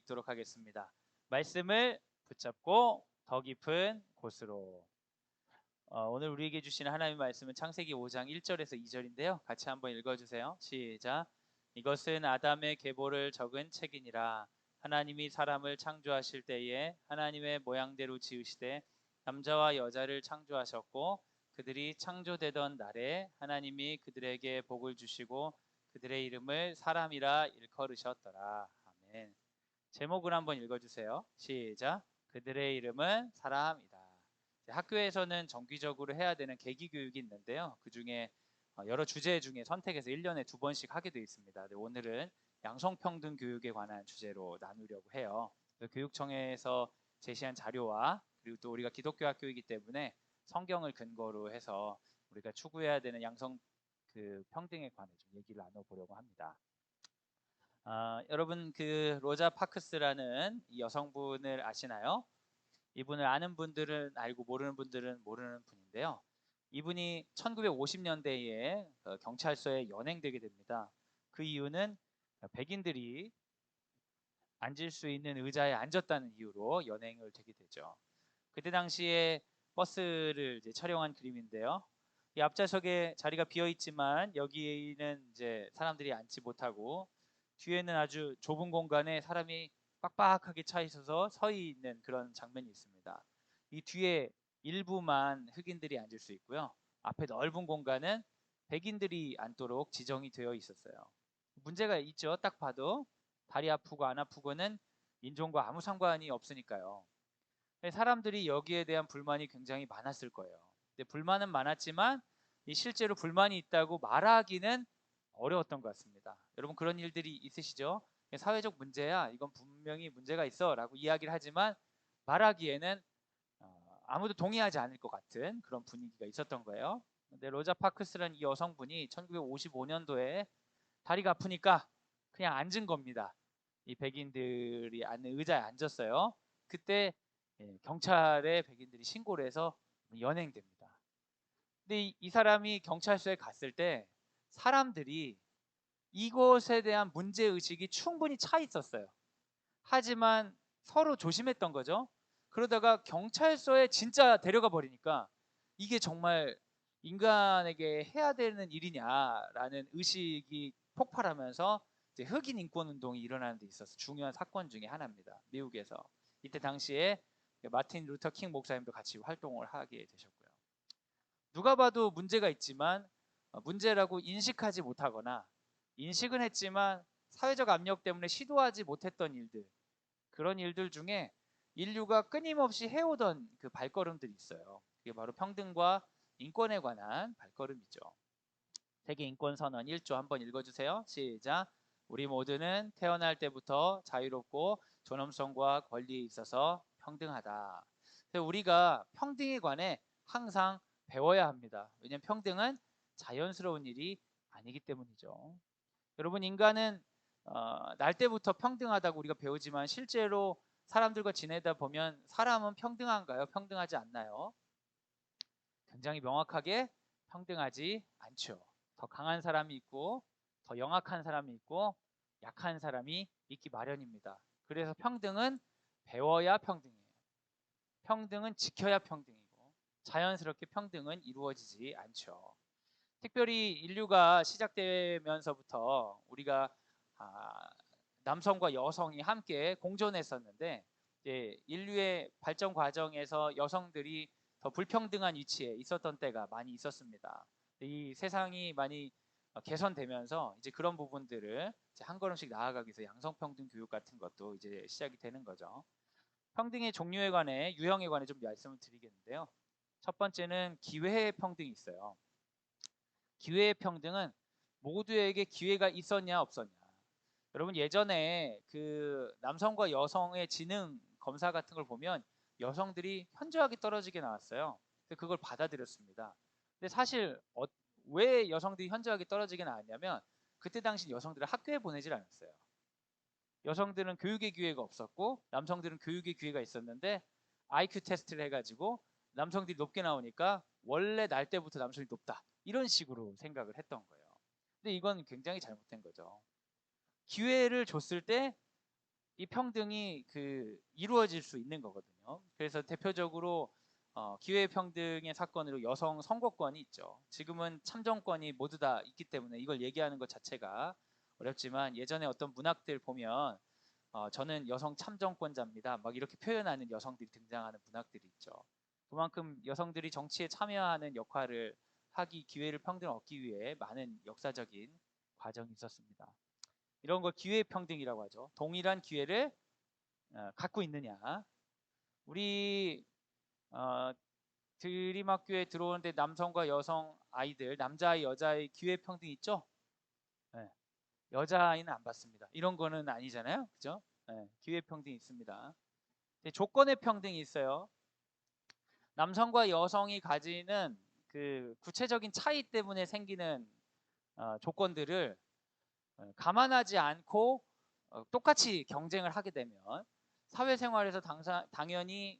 읽도록 하겠습니다. 말씀을 붙잡고 더 깊은 곳으로. 오늘 우리에게 주시는 하나님의 말씀은 창세기 5장 1절에서 2절인데요. 같이 한번 읽어주세요. 시작. 이것은 아담의 계보를 적은 책이니라. 하나님이 사람을 창조하실 때에 하나님의 모양대로 지으시되 남자와 여자를 창조하셨고 그들이 창조되던 날에 하나님이 그들에게 복을 주시고 그들의 이름을 사람이라 일컬으셨더라. 아멘. 제목을 한번 읽어주세요. 시작. 그들의 이름은 사람이다. 학교에서는 정기적으로 해야 되는 계기 교육이 있는데요. 그 중에 여러 주제 중에 선택해서 1년에 2번씩 하게 되어 있습니다. 오늘은 양성평등 교육에 관한 주제로 나누려고 해요. 교육청에서 제시한 자료와 그리고 또 우리가 기독교 학교이기 때문에 성경을 근거로 해서 우리가 추구해야 되는 양성 평등에 관해 좀 얘기를 나눠보려고 합니다. 여러분 그 로자 파크스라는 이 여성분을 아시나요? 이분을 아는 분들은 알고 모르는 분들은 모르는 분인데요. 이분이 1950년대에 경찰서에 연행되게 됩니다. 그 이유는 백인들이 앉을 수 있는 의자에 앉았다는 이유로 연행을 되게 되죠. 그때 당시에 버스를 이제 촬영한 그림인데요. 이 앞좌석에 자리가 비어 있지만 여기는 이제 사람들이 앉지 못하고 뒤에는 아주 좁은 공간에 사람이 빡빡하게 차 있어서 서 있는 그런 장면이 있습니다. 이 뒤에 일부만 흑인들이 앉을 수 있고요. 앞에 넓은 공간은 백인들이 앉도록 지정이 되어 있었어요. 문제가 있죠. 딱 봐도 다리 아프고 안 아프고는 인종과 아무 상관이 없으니까요. 사람들이 여기에 대한 불만이 굉장히 많았을 거예요. 근데 불만은 많았지만 실제로 불만이 있다고 말하기는 어려웠던 것 같습니다. 여러분 그런 일들이 있으시죠? 사회적 문제야, 이건 분명히 문제가 있어 라고 이야기를 하지만 말하기에는 아무도 동의하지 않을 것 같은 그런 분위기가 있었던 거예요. 근데 로자 파크스라는 이 여성분이 1955년도에 다리가 아프니까 그냥 앉은 겁니다. 이 백인들이 앉는 의자에 앉았어요. 그때 경찰에 백인들이 신고를 해서 연행됩니다. 근데 이 사람이 경찰서에 갔을 때 사람들이 이것에 대한 문제의식이 충분히 차 있었어요. 하지만 서로 조심했던 거죠. 그러다가 경찰서에 진짜 데려가 버리니까 이게 정말 인간에게 해야 되는 일이냐라는 의식이 폭발하면서 이제 흑인 인권 운동이 일어나는 데 있어서 중요한 사건 중에 하나입니다. 미국에서. 이때 당시에 마틴 루터 킹 목사님도 같이 활동을 하게 되셨고요. 누가 봐도 문제가 있지만 문제라고 인식하지 못하거나 인식은 했지만 사회적 압력 때문에 시도하지 못했던 일들, 그런 일들 중에 인류가 끊임없이 해오던 그 발걸음들이 있어요. 그게 바로 평등과 인권에 관한 발걸음이죠. 세계인권선언 1조 한번 읽어주세요. 시작. 우리 모두는 태어날 때부터 자유롭고 존엄성과 권리에 있어서 평등하다. 우리가 평등에 관해 항상 배워야 합니다. 왜냐하면 평등은 자연스러운 일이 아니기 때문이죠. 여러분 인간은 날 때부터 평등하다고 우리가 배우지만 실제로 사람들과 지내다 보면 사람은 평등한가요? 평등하지 않나요? 굉장히 명확하게 평등하지 않죠. 더 강한 사람이 있고 더 영악한 사람이 있고 약한 사람이 있기 마련입니다. 그래서 평등은 배워야 평등이에요. 평등은 지켜야 평등이고 자연스럽게 평등은 이루어지지 않죠. 특별히 인류가 시작되면서부터 우리가 남성과 여성이 함께 공존했었는데 이제 인류의 발전 과정에서 여성들이 더 불평등한 위치에 있었던 때가 많이 있었습니다. 이 세상이 많이 개선되면서 이제 그런 부분들을 이제 한 걸음씩 나아가기 위해서 양성평등 교육 같은 것도 이제 시작이 되는 거죠. 평등의 종류에 관해 유형에 관해 좀 말씀을 드리겠는데요. 첫 번째는 기회의 평등이 있어요. 기회의 평등은 모두에게 기회가 있었냐 없었냐. 여러분 예전에 그 남성과 여성의 지능 검사 같은 걸 보면 여성들이 현저하게 떨어지게 나왔어요. 그걸 받아들였습니다. 근데 사실 왜 여성들이 현저하게 떨어지게 나왔냐면 그때 당시 여성들을 학교에 보내질 않았어요. 여성들은 교육의 기회가 없었고 남성들은 교육의 기회가 있었는데 IQ 테스트를 해가지고 남성들이 높게 나오니까 원래 날 때부터 남성이 높다 이런 식으로 생각을 했던 거예요. 근데 이건 굉장히 잘못된 거죠. 기회를 줬을 때 이 평등이 이루어질 수 있는 거거든요. 그래서 대표적으로 기회평등의 사건으로 여성 선거권이 있죠. 지금은 참정권이 모두 다 있기 때문에 이걸 얘기하는 것 자체가 어렵지만 예전에 어떤 문학들 보면 저는 여성 참정권자입니다. 막 이렇게 표현하는 여성들이 등장하는 문학들이 있죠. 그만큼 여성들이 정치에 참여하는 역할을 하기 기회를 평등 얻기 위해 많은 역사적인 과정이 있었습니다. 이런 걸 기회평등이라고 하죠. 동일한 기회를 갖고 있느냐. 우리 드림학교에 들어오는데 남성과 여성 아이들, 남자아이, 여자아이 기회평등 있죠? 네. 여자아이는 안 받습니다. 이런 거는 아니잖아요. 그죠? 네. 기회평등이 있습니다. 조건의 평등이 있어요. 남성과 여성이 가지는 구체적인 차이 때문에 생기는 조건들을 감안하지 않고 똑같이 경쟁을 하게 되면 사회생활에서 당연히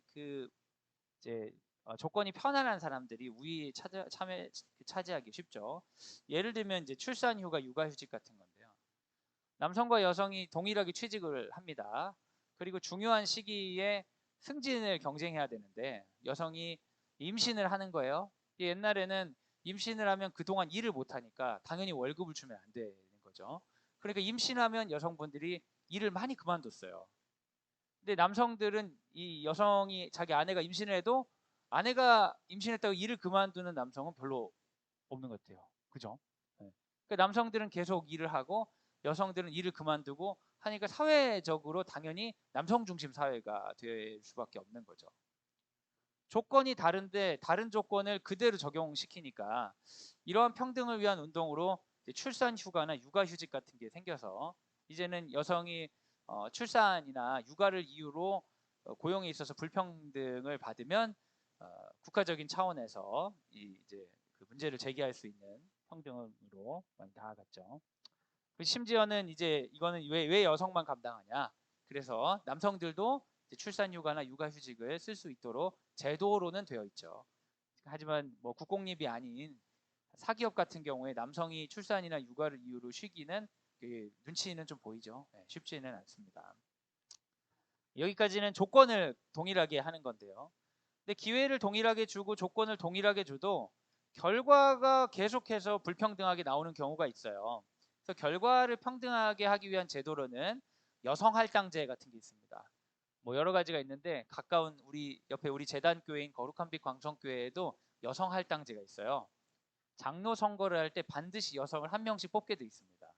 이제 조건이 편안한 사람들이 우위에 차지하기 쉽죠. 예를 들면 이제 출산휴가, 육아휴직 같은 건데요. 남성과 여성이 동일하게 취직을 합니다. 그리고 중요한 시기에 승진을 경쟁해야 되는데 여성이 임신을 하는 거예요. 옛날에는 임신을 하면 그동안 일을 못 하니까 당연히 월급을 주면 안 되는 거죠. 그러니까 임신하면 여성분들이 일을 많이 그만뒀어요. 근데 남성들은 이 여성이 자기 아내가 임신을 해도 아내가 임신했다고 일을 그만두는 남성은 별로 없는 것 같아요. 그죠? 네. 그러니까 남성들은 계속 일을 하고 여성들은 일을 그만두고 하니까 사회적으로 당연히 남성 중심 사회가 될 수밖에 없는 거죠. 조건이 다른데 다른 조건을 그대로 적용시키니까 이러한 평등을 위한 운동으로 출산 휴가나 육아 휴직 같은 게 생겨서 이제는 여성이 출산이나 육아를 이유로 고용에 있어서 불평등을 받으면 국가적인 차원에서 이제 그 문제를 제기할 수 있는 평등으로 많이 나아갔죠. 심지어는 이제 이거는 왜 여성만 감당하냐? 그래서 남성들도 출산휴가나 육아휴직을 쓸 수 있도록 제도로는 되어 있죠. 하지만 뭐 국공립이 아닌 사기업 같은 경우에 남성이 출산이나 육아를 이유로 쉬기는 눈치는 좀 보이죠. 네, 쉽지는 않습니다. 여기까지는 조건을 동일하게 하는 건데요. 근데 기회를 동일하게 주고 조건을 동일하게 줘도 결과가 계속해서 불평등하게 나오는 경우가 있어요. 그래서 결과를 평등하게 하기 위한 제도로는 여성 할당제 같은 게 있습니다. 뭐 여러 가지가 있는데 가까운 우리 옆에 우리 재단교회인 거룩한 빛 광성교회에도 여성 할당제가 있어요. 장로 선거를 할 때 반드시 여성을 한 명씩 뽑게 돼 있습니다.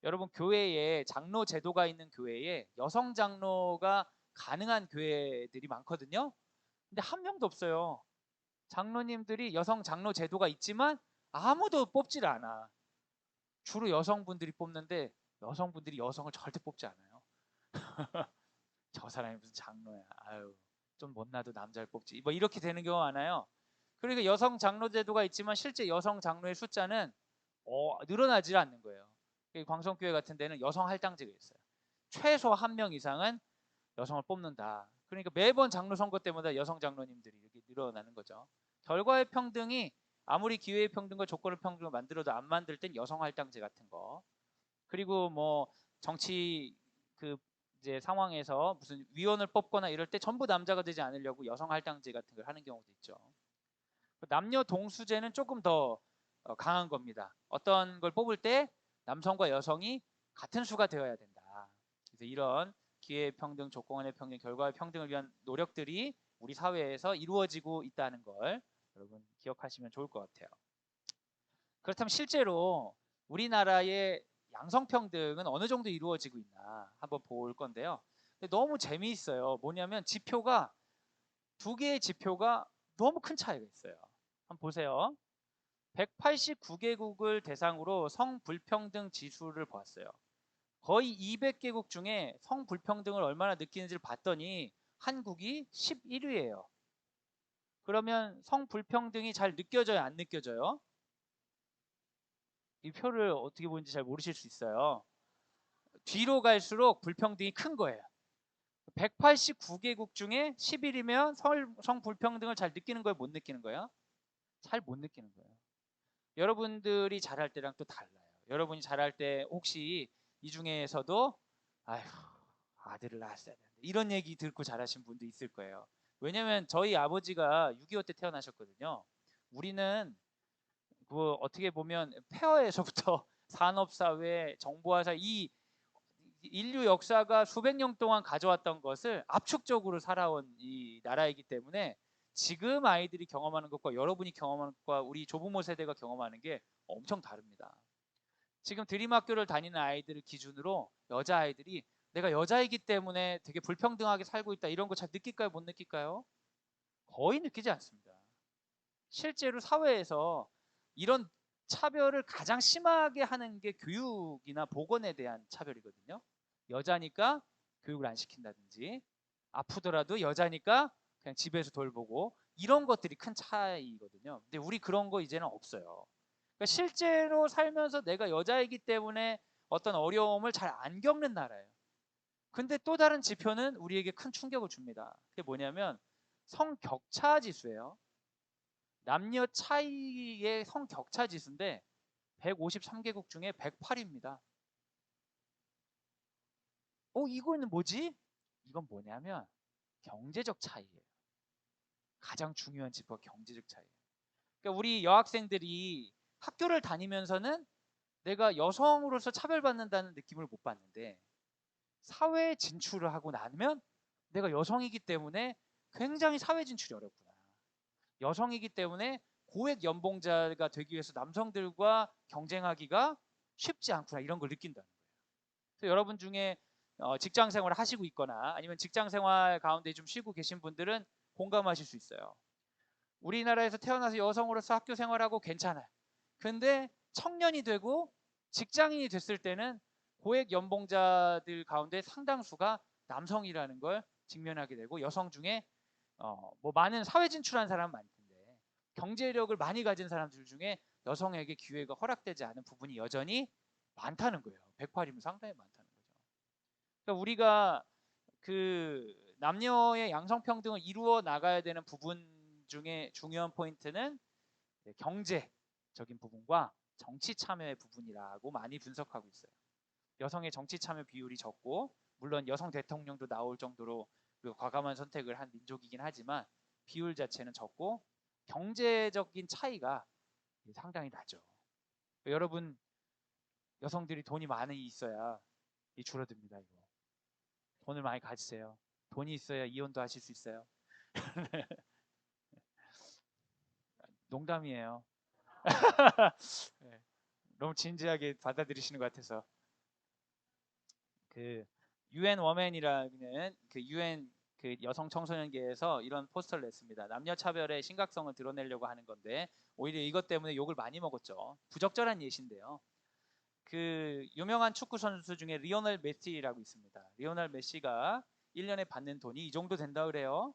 여러분 교회에 장로 제도가 있는 교회에 여성 장로가 가능한 교회들이 많거든요. 근데 한 명도 없어요. 장로님들이 여성 장로 제도가 있지만 아무도 뽑질 않아. 주로 여성분들이 뽑는데 여성분들이 여성을 절대 뽑지 않아요. 저 사람이 무슨 장로야. 아유, 좀 못나도 남자를 뽑지. 뭐 이렇게 되는 경우가 많아요. 그러니까 여성 장로 제도가 있지만 실제 여성 장로의 숫자는 늘어나지 않는 거예요. 광성교회 같은 데는 여성 할당제가 있어요. 최소 한 명 이상은 여성을 뽑는다. 그러니까 매번 장로 선거 때마다 여성 장로님들이 이렇게 늘어나는 거죠. 결과의 평등이 아무리 기회의 평등과 조건의 평등을 만들어도 안 만들 땐 여성 할당제 같은 거. 그리고 뭐 정치 이제 상황에서 무슨 위원을 뽑거나 이럴 때 전부 남자가 되지 않으려고 여성 할당제 같은 걸 하는 경우도 있죠. 남녀 동수제는 조금 더 강한 겁니다. 어떤 걸 뽑을 때 남성과 여성이 같은 수가 되어야 된다. 그래서 이런 기회 평등, 조건의 평등, 결과의 평등을 위한 노력들이 우리 사회에서 이루어지고 있다는 걸 여러분 기억하시면 좋을 것 같아요. 그렇다면 실제로 우리나라의 양성평등은 어느 정도 이루어지고 있나 한번 볼 건데요. 너무 재미있어요. 뭐냐면 지표가 두 개의 지표가 너무 큰 차이가 있어요. 한번 보세요. 189개국을 대상으로 성불평등 지수를 보았어요. 거의 200개국 중에 성불평등을 얼마나 느끼는지를 봤더니 한국이 11위예요. 그러면 성불평등이 잘 느껴져요, 안 느껴져요? 이 표를 어떻게 보는지 잘 모르실 수 있어요. 뒤로 갈수록 불평등이 큰 거예요. 189개국 중에 10일이면 성불평등을 잘 느끼는 거예요, 못 느끼는 거예요? 잘 못 느끼는 거예요. 여러분들이 잘할 때랑 또 달라요. 여러분이 잘할 때 혹시 이 중에서도 아휴 아들을 낳았어야 되는데 이런 얘기 듣고 자라신 분도 있을 거예요. 왜냐면 저희 아버지가 6.25 때 태어나셨거든요. 우리는 그 어떻게 보면 폐허에서부터 산업사회, 정보화사 이 인류 역사가 수백 년 동안 가져왔던 것을 압축적으로 살아온 이 나라이기 때문에 지금 아이들이 경험하는 것과 여러분이 경험하는 것과 우리 조부모 세대가 경험하는 게 엄청 다릅니다. 지금 드림학교를 다니는 아이들을 기준으로 여자아이들이 내가 여자이기 때문에 되게 불평등하게 살고 있다 이런 거 잘 느낄까요? 못 느낄까요? 거의 느끼지 않습니다. 실제로 사회에서 이런 차별을 가장 심하게 하는 게 교육이나 보건에 대한 차별이거든요. 여자니까 교육을 안 시킨다든지 아프더라도 여자니까 그냥 집에서 돌보고 이런 것들이 큰 차이거든요. 근데 우리 그런 거 이제는 없어요. 그러니까 실제로 살면서 내가 여자이기 때문에 어떤 어려움을 잘 안 겪는 나라예요. 근데 또 다른 지표는 우리에게 큰 충격을 줍니다. 그게 뭐냐면 성격차 지수예요. 남녀 차이의 성격차 지수인데 153개국 중에 108입니다. 이거는 뭐지? 이건 뭐냐면 경제적 차이예요. 가장 중요한 지표가 경제적 차이예요. 그러니까 우리 여학생들이 학교를 다니면서는 내가 여성으로서 차별받는다는 느낌을 못 받는데 사회에 진출을 하고 나면 내가 여성이기 때문에 굉장히 사회 진출이 어렵구나. 여성이기 때문에 고액 연봉자가 되기 위해서 남성들과 경쟁하기가 쉽지 않구나 이런 걸 느낀다는 거예요. 그래서 여러분 중에 직장 생활을 하시고 있거나 아니면 직장 생활 가운데 좀 쉬고 계신 분들은 공감하실 수 있어요. 우리나라에서 태어나서 여성으로서 학교 생활하고 괜찮아요. 근데 청년이 되고 직장인이 됐을 때는 고액 연봉자들 가운데 상당수가 남성이라는 걸 직면하게 되고 여성 중에 뭐 많은 사회 진출한 사람은 많던데 경제력을 많이 가진 사람들 중에 여성에게 기회가 허락되지 않은 부분이 여전히 많다는 거예요. 108이면 상당히 많다는 거죠. 그러니까 우리가 그 남녀의 양성평등을 이루어 나가야 되는 부분 중에 중요한 포인트는 경제적인 부분과 정치 참여의 부분이라고 많이 분석하고 있어요. 여성의 정치 참여 비율이 적고 물론 여성 대통령도 나올 정도로 과감한 선택을 한 민족이긴 하지만 비율 자체는 적고 경제적인 차이가 상당히 나죠. 여러분 여성들이 돈이 많이 있어야 줄어듭니다. 이거. 돈을 많이 가지세요. 돈이 있어야 이혼도 하실 수 있어요. 농담이에요. 네, 너무 진지하게 받아들이시는 것 같아서 그 UN 워맨이라는 그 UN 그 여성 청소년계에서 이런 포스터를 냈습니다. 남녀 차별의 심각성을 드러내려고 하는 건데 오히려 이것 때문에 욕을 많이 먹었죠. 부적절한 예시인데요. 그 유명한 축구 선수 중에 리오넬 메시라고 있습니다. 리오넬 메시가 1년에 받는 돈이 이 정도 된다 그래요.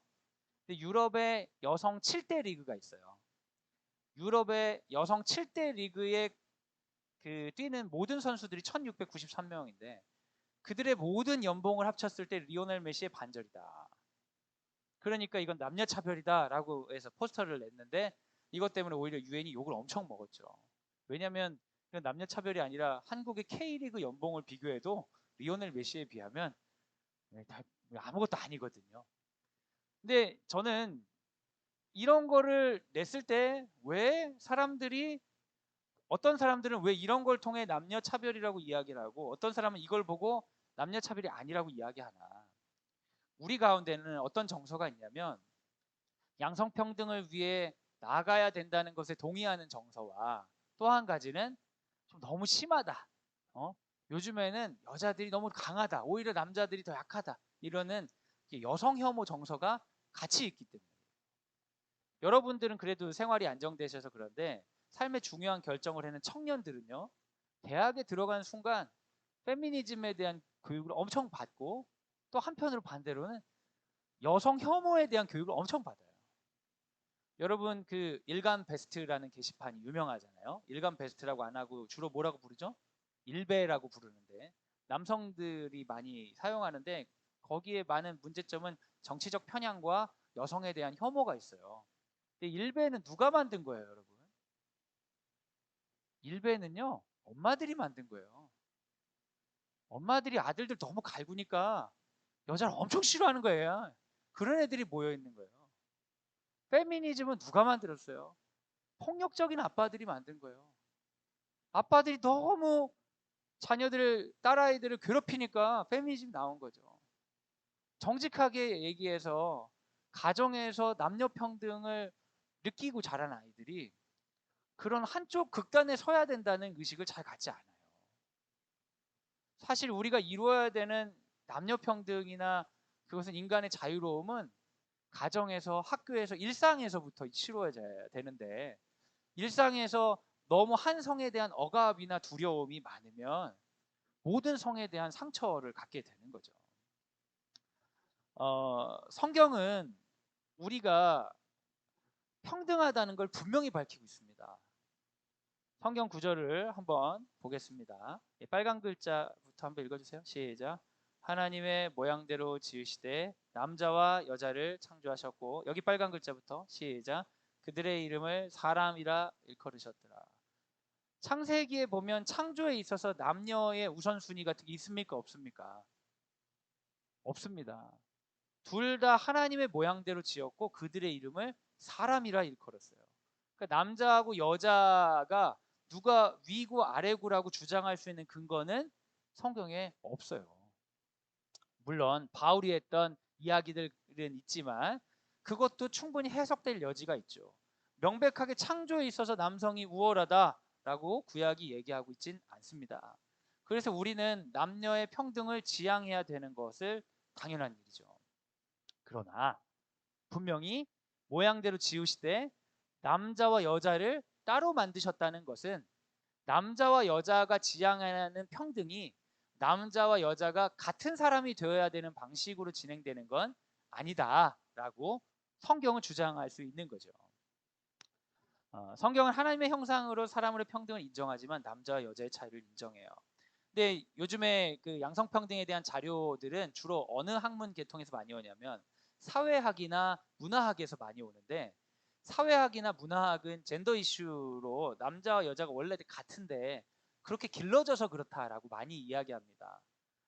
근데 유럽에 여성 7대 리그가 있어요. 유럽의 여성 7대 리그에 그 뛰는 모든 선수들이 1693명인데 그들의 모든 연봉을 합쳤을 때 리오넬 메시의 반절이다. 그러니까 이건 남녀 차별이다라고 해서 포스터를 냈는데 이것 때문에 오히려 유엔이 욕을 엄청 먹었죠. 왜냐하면 이건 남녀 차별이 아니라 한국의 K리그 연봉을 비교해도 리오넬 메시에 비하면 아무것도 아니거든요. 근데 저는 이런 거를 냈을 때 왜 사람들이 어떤 사람들은 왜 이런 걸 통해 남녀 차별이라고 이야기를 하고 어떤 사람은 이걸 보고 남녀 차별이 아니라고 이야기하나. 우리 가운데는 어떤 정서가 있냐면 양성평등을 위해 나아가야 된다는 것에 동의하는 정서와 또 한 가지는 좀 너무 심하다. 요즘에는 여자들이 너무 강하다. 오히려 남자들이 더 약하다. 이러는 여성 혐오 정서가 같이 있기 때문에. 여러분들은 그래도 생활이 안정되셔서 그런데 삶의 중요한 결정을 하는 청년들은요. 대학에 들어가는 순간 페미니즘에 대한 교육을 엄청 받고 또 한편으로 반대로는 여성 혐오에 대한 교육을 엄청 받아요. 여러분 그 일간 베스트라는 게시판이 유명하잖아요. 일간 베스트라고 안 하고 주로 뭐라고 부르죠? 일베라고 부르는데 남성들이 많이 사용하는데 거기에 많은 문제점은 정치적 편향과 여성에 대한 혐오가 있어요. 근데 일베는 누가 만든 거예요, 여러분? 일베는요, 엄마들이 만든 거예요. 엄마들이 아들들 너무 갈구니까 여자를 엄청 싫어하는 거예요. 그런 애들이 모여 있는 거예요. 페미니즘은 누가 만들었어요? 폭력적인 아빠들이 만든 거예요. 아빠들이 너무 자녀들, 딸아이들을 괴롭히니까 페미니즘 나온 거죠. 정직하게 얘기해서 가정에서 남녀 평등을 느끼고 자란 아이들이 그런 한쪽 극단에 서야 된다는 의식을 잘 갖지 않아요. 사실 우리가 이루어야 되는 남녀 평등이나 그것은 인간의 자유로움은 가정에서, 학교에서, 일상에서부터 이루어져야 되는데, 일상에서 너무 한 성에 대한 억압이나 두려움이 많으면 모든 성에 대한 상처를 갖게 되는 거죠. 성경은 우리가 평등하다는 걸 분명히 밝히고 있습니다. 성경 구절을 한번 보겠습니다. 빨간 글자부터 한번 읽어주세요. 시작. 하나님의 모양대로 지으시되 남자와 여자를 창조하셨고, 여기 빨간 글자부터 시작. 그들의 이름을 사람이라 일컬으셨더라. 창세기에 보면 창조에 있어서 남녀의 우선순위가 있습니까? 없습니까? 없습니다. 둘 다 하나님의 모양대로 지었고 그들의 이름을 사람이라 일컬었어요. 그러니까 남자하고 여자가 누가 위고 아래고라고 주장할 수 있는 근거는 성경에 없어요. 물론 바울이 했던 이야기들은 있지만 그것도 충분히 해석될 여지가 있죠. 명백하게 창조에 있어서 남성이 우월하다라고 구약이 얘기하고 있진 않습니다. 그래서 우리는 남녀의 평등을 지향해야 되는 것을 당연한 일이죠. 그러나 분명히 모양대로 지으시되 남자와 여자를 따로 만드셨다는 것은 남자와 여자가 지향하는 평등이 남자와 여자가 같은 사람이 되어야 되는 방식으로 진행되는 건 아니다라고 성경은 주장할 수 있는 거죠. 성경은 하나님의 형상으로 사람으로 평등을 인정하지만 남자와 여자의 차이를 인정해요. 근데 요즘에 그 양성평등에 대한 자료들은 주로 어느 학문 계통에서 많이 오냐면 사회학이나 문화학에서 많이 오는데, 사회학이나 문화학은 젠더 이슈로 남자와 여자가 원래 같은데 그렇게 길러져서 그렇다라고 많이 이야기합니다.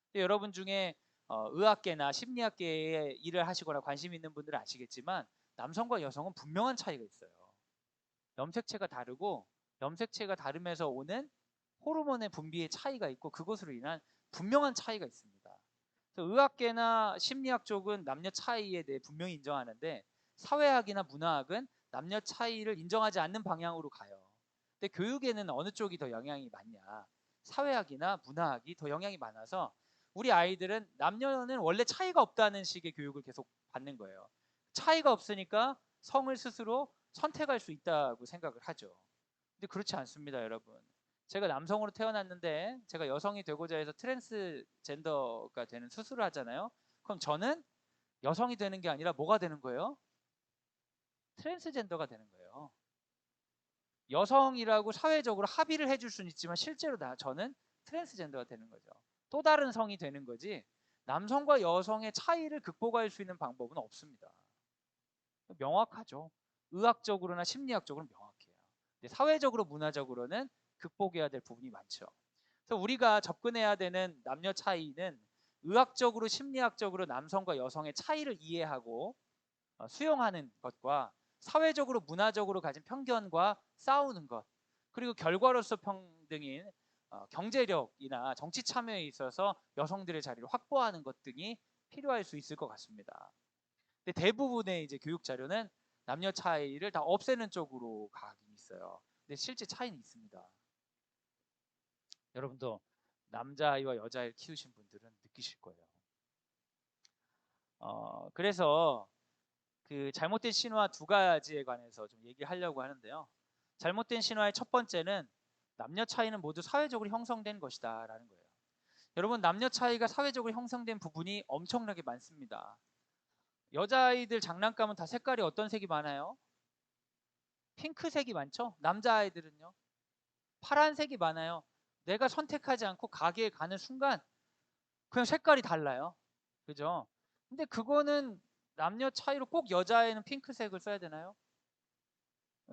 근데 여러분 중에 의학계나 심리학계에 일을 하시거나 관심 있는 분들은 아시겠지만 남성과 여성은 분명한 차이가 있어요. 염색체가 다르고 염색체가 다르면서 오는 호르몬의 분비의 차이가 있고 그것으로 인한 분명한 차이가 있습니다. 그래서 의학계나 심리학 쪽은 남녀 차이에 대해 분명히 인정하는데 사회학이나 문화학은 남녀 차이를 인정하지 않는 방향으로 가요. 근데 교육에는 어느 쪽이 더 영향이 많냐? 사회학이나 문화학이 더 영향이 많아서 우리 아이들은 남녀는 원래 차이가 없다는 식의 교육을 계속 받는 거예요. 차이가 없으니까 성을 스스로 선택할 수 있다고 생각을 하죠. 근데 그렇지 않습니다, 여러분. 제가 남성으로 태어났는데 제가 여성이 되고자 해서 트랜스젠더가 되는 수술을 하잖아요. 그럼 저는 여성이 되는 게 아니라 뭐가 되는 거예요? 트랜스젠더가 되는 거예요. 여성이라고 사회적으로 합의를 해줄 수는 있지만 실제로 저는 트랜스젠더가 되는 거죠. 또 다른 성이 되는 거지 남성과 여성의 차이를 극복할 수 있는 방법은 없습니다. 명확하죠. 의학적으로나 심리학적으로 명확해요. 근데 사회적으로 문화적으로는 극복해야 될 부분이 많죠. 그래서 우리가 접근해야 되는 남녀 차이는 의학적으로 심리학적으로 남성과 여성의 차이를 이해하고 수용하는 것과 사회적으로 문화적으로 가진 편견과 싸우는 것, 그리고 결과로서 평등인 경제력이나 정치 참여에 있어서 여성들의 자리를 확보하는 것 등이 필요할 수 있을 것 같습니다. 근데 대부분의 이제 교육 자료는 남녀 차이를 다 없애는 쪽으로 가긴 있어요. 근데 실제 차이는 있습니다. 여러분도 남자아이와 여자아이를 키우신 분들은 느끼실 거예요. 그래서 그 잘못된 신화 두 가지에 관해서 좀 얘기하려고 하는데요. 잘못된 신화의 첫 번째는 남녀 차이는 모두 사회적으로 형성된 것이다라는 거예요. 여러분, 남녀 차이가 사회적으로 형성된 부분이 엄청나게 많습니다. 여자아이들 장난감은 다 색깔이 어떤 색이 많아요? 핑크색이 많죠? 남자아이들은요? 파란색이 많아요. 내가 선택하지 않고 가게에 가는 순간 그냥 색깔이 달라요. 그죠? 근데 그거는 남녀 차이로 꼭 여자애는 핑크색을 써야 되나요?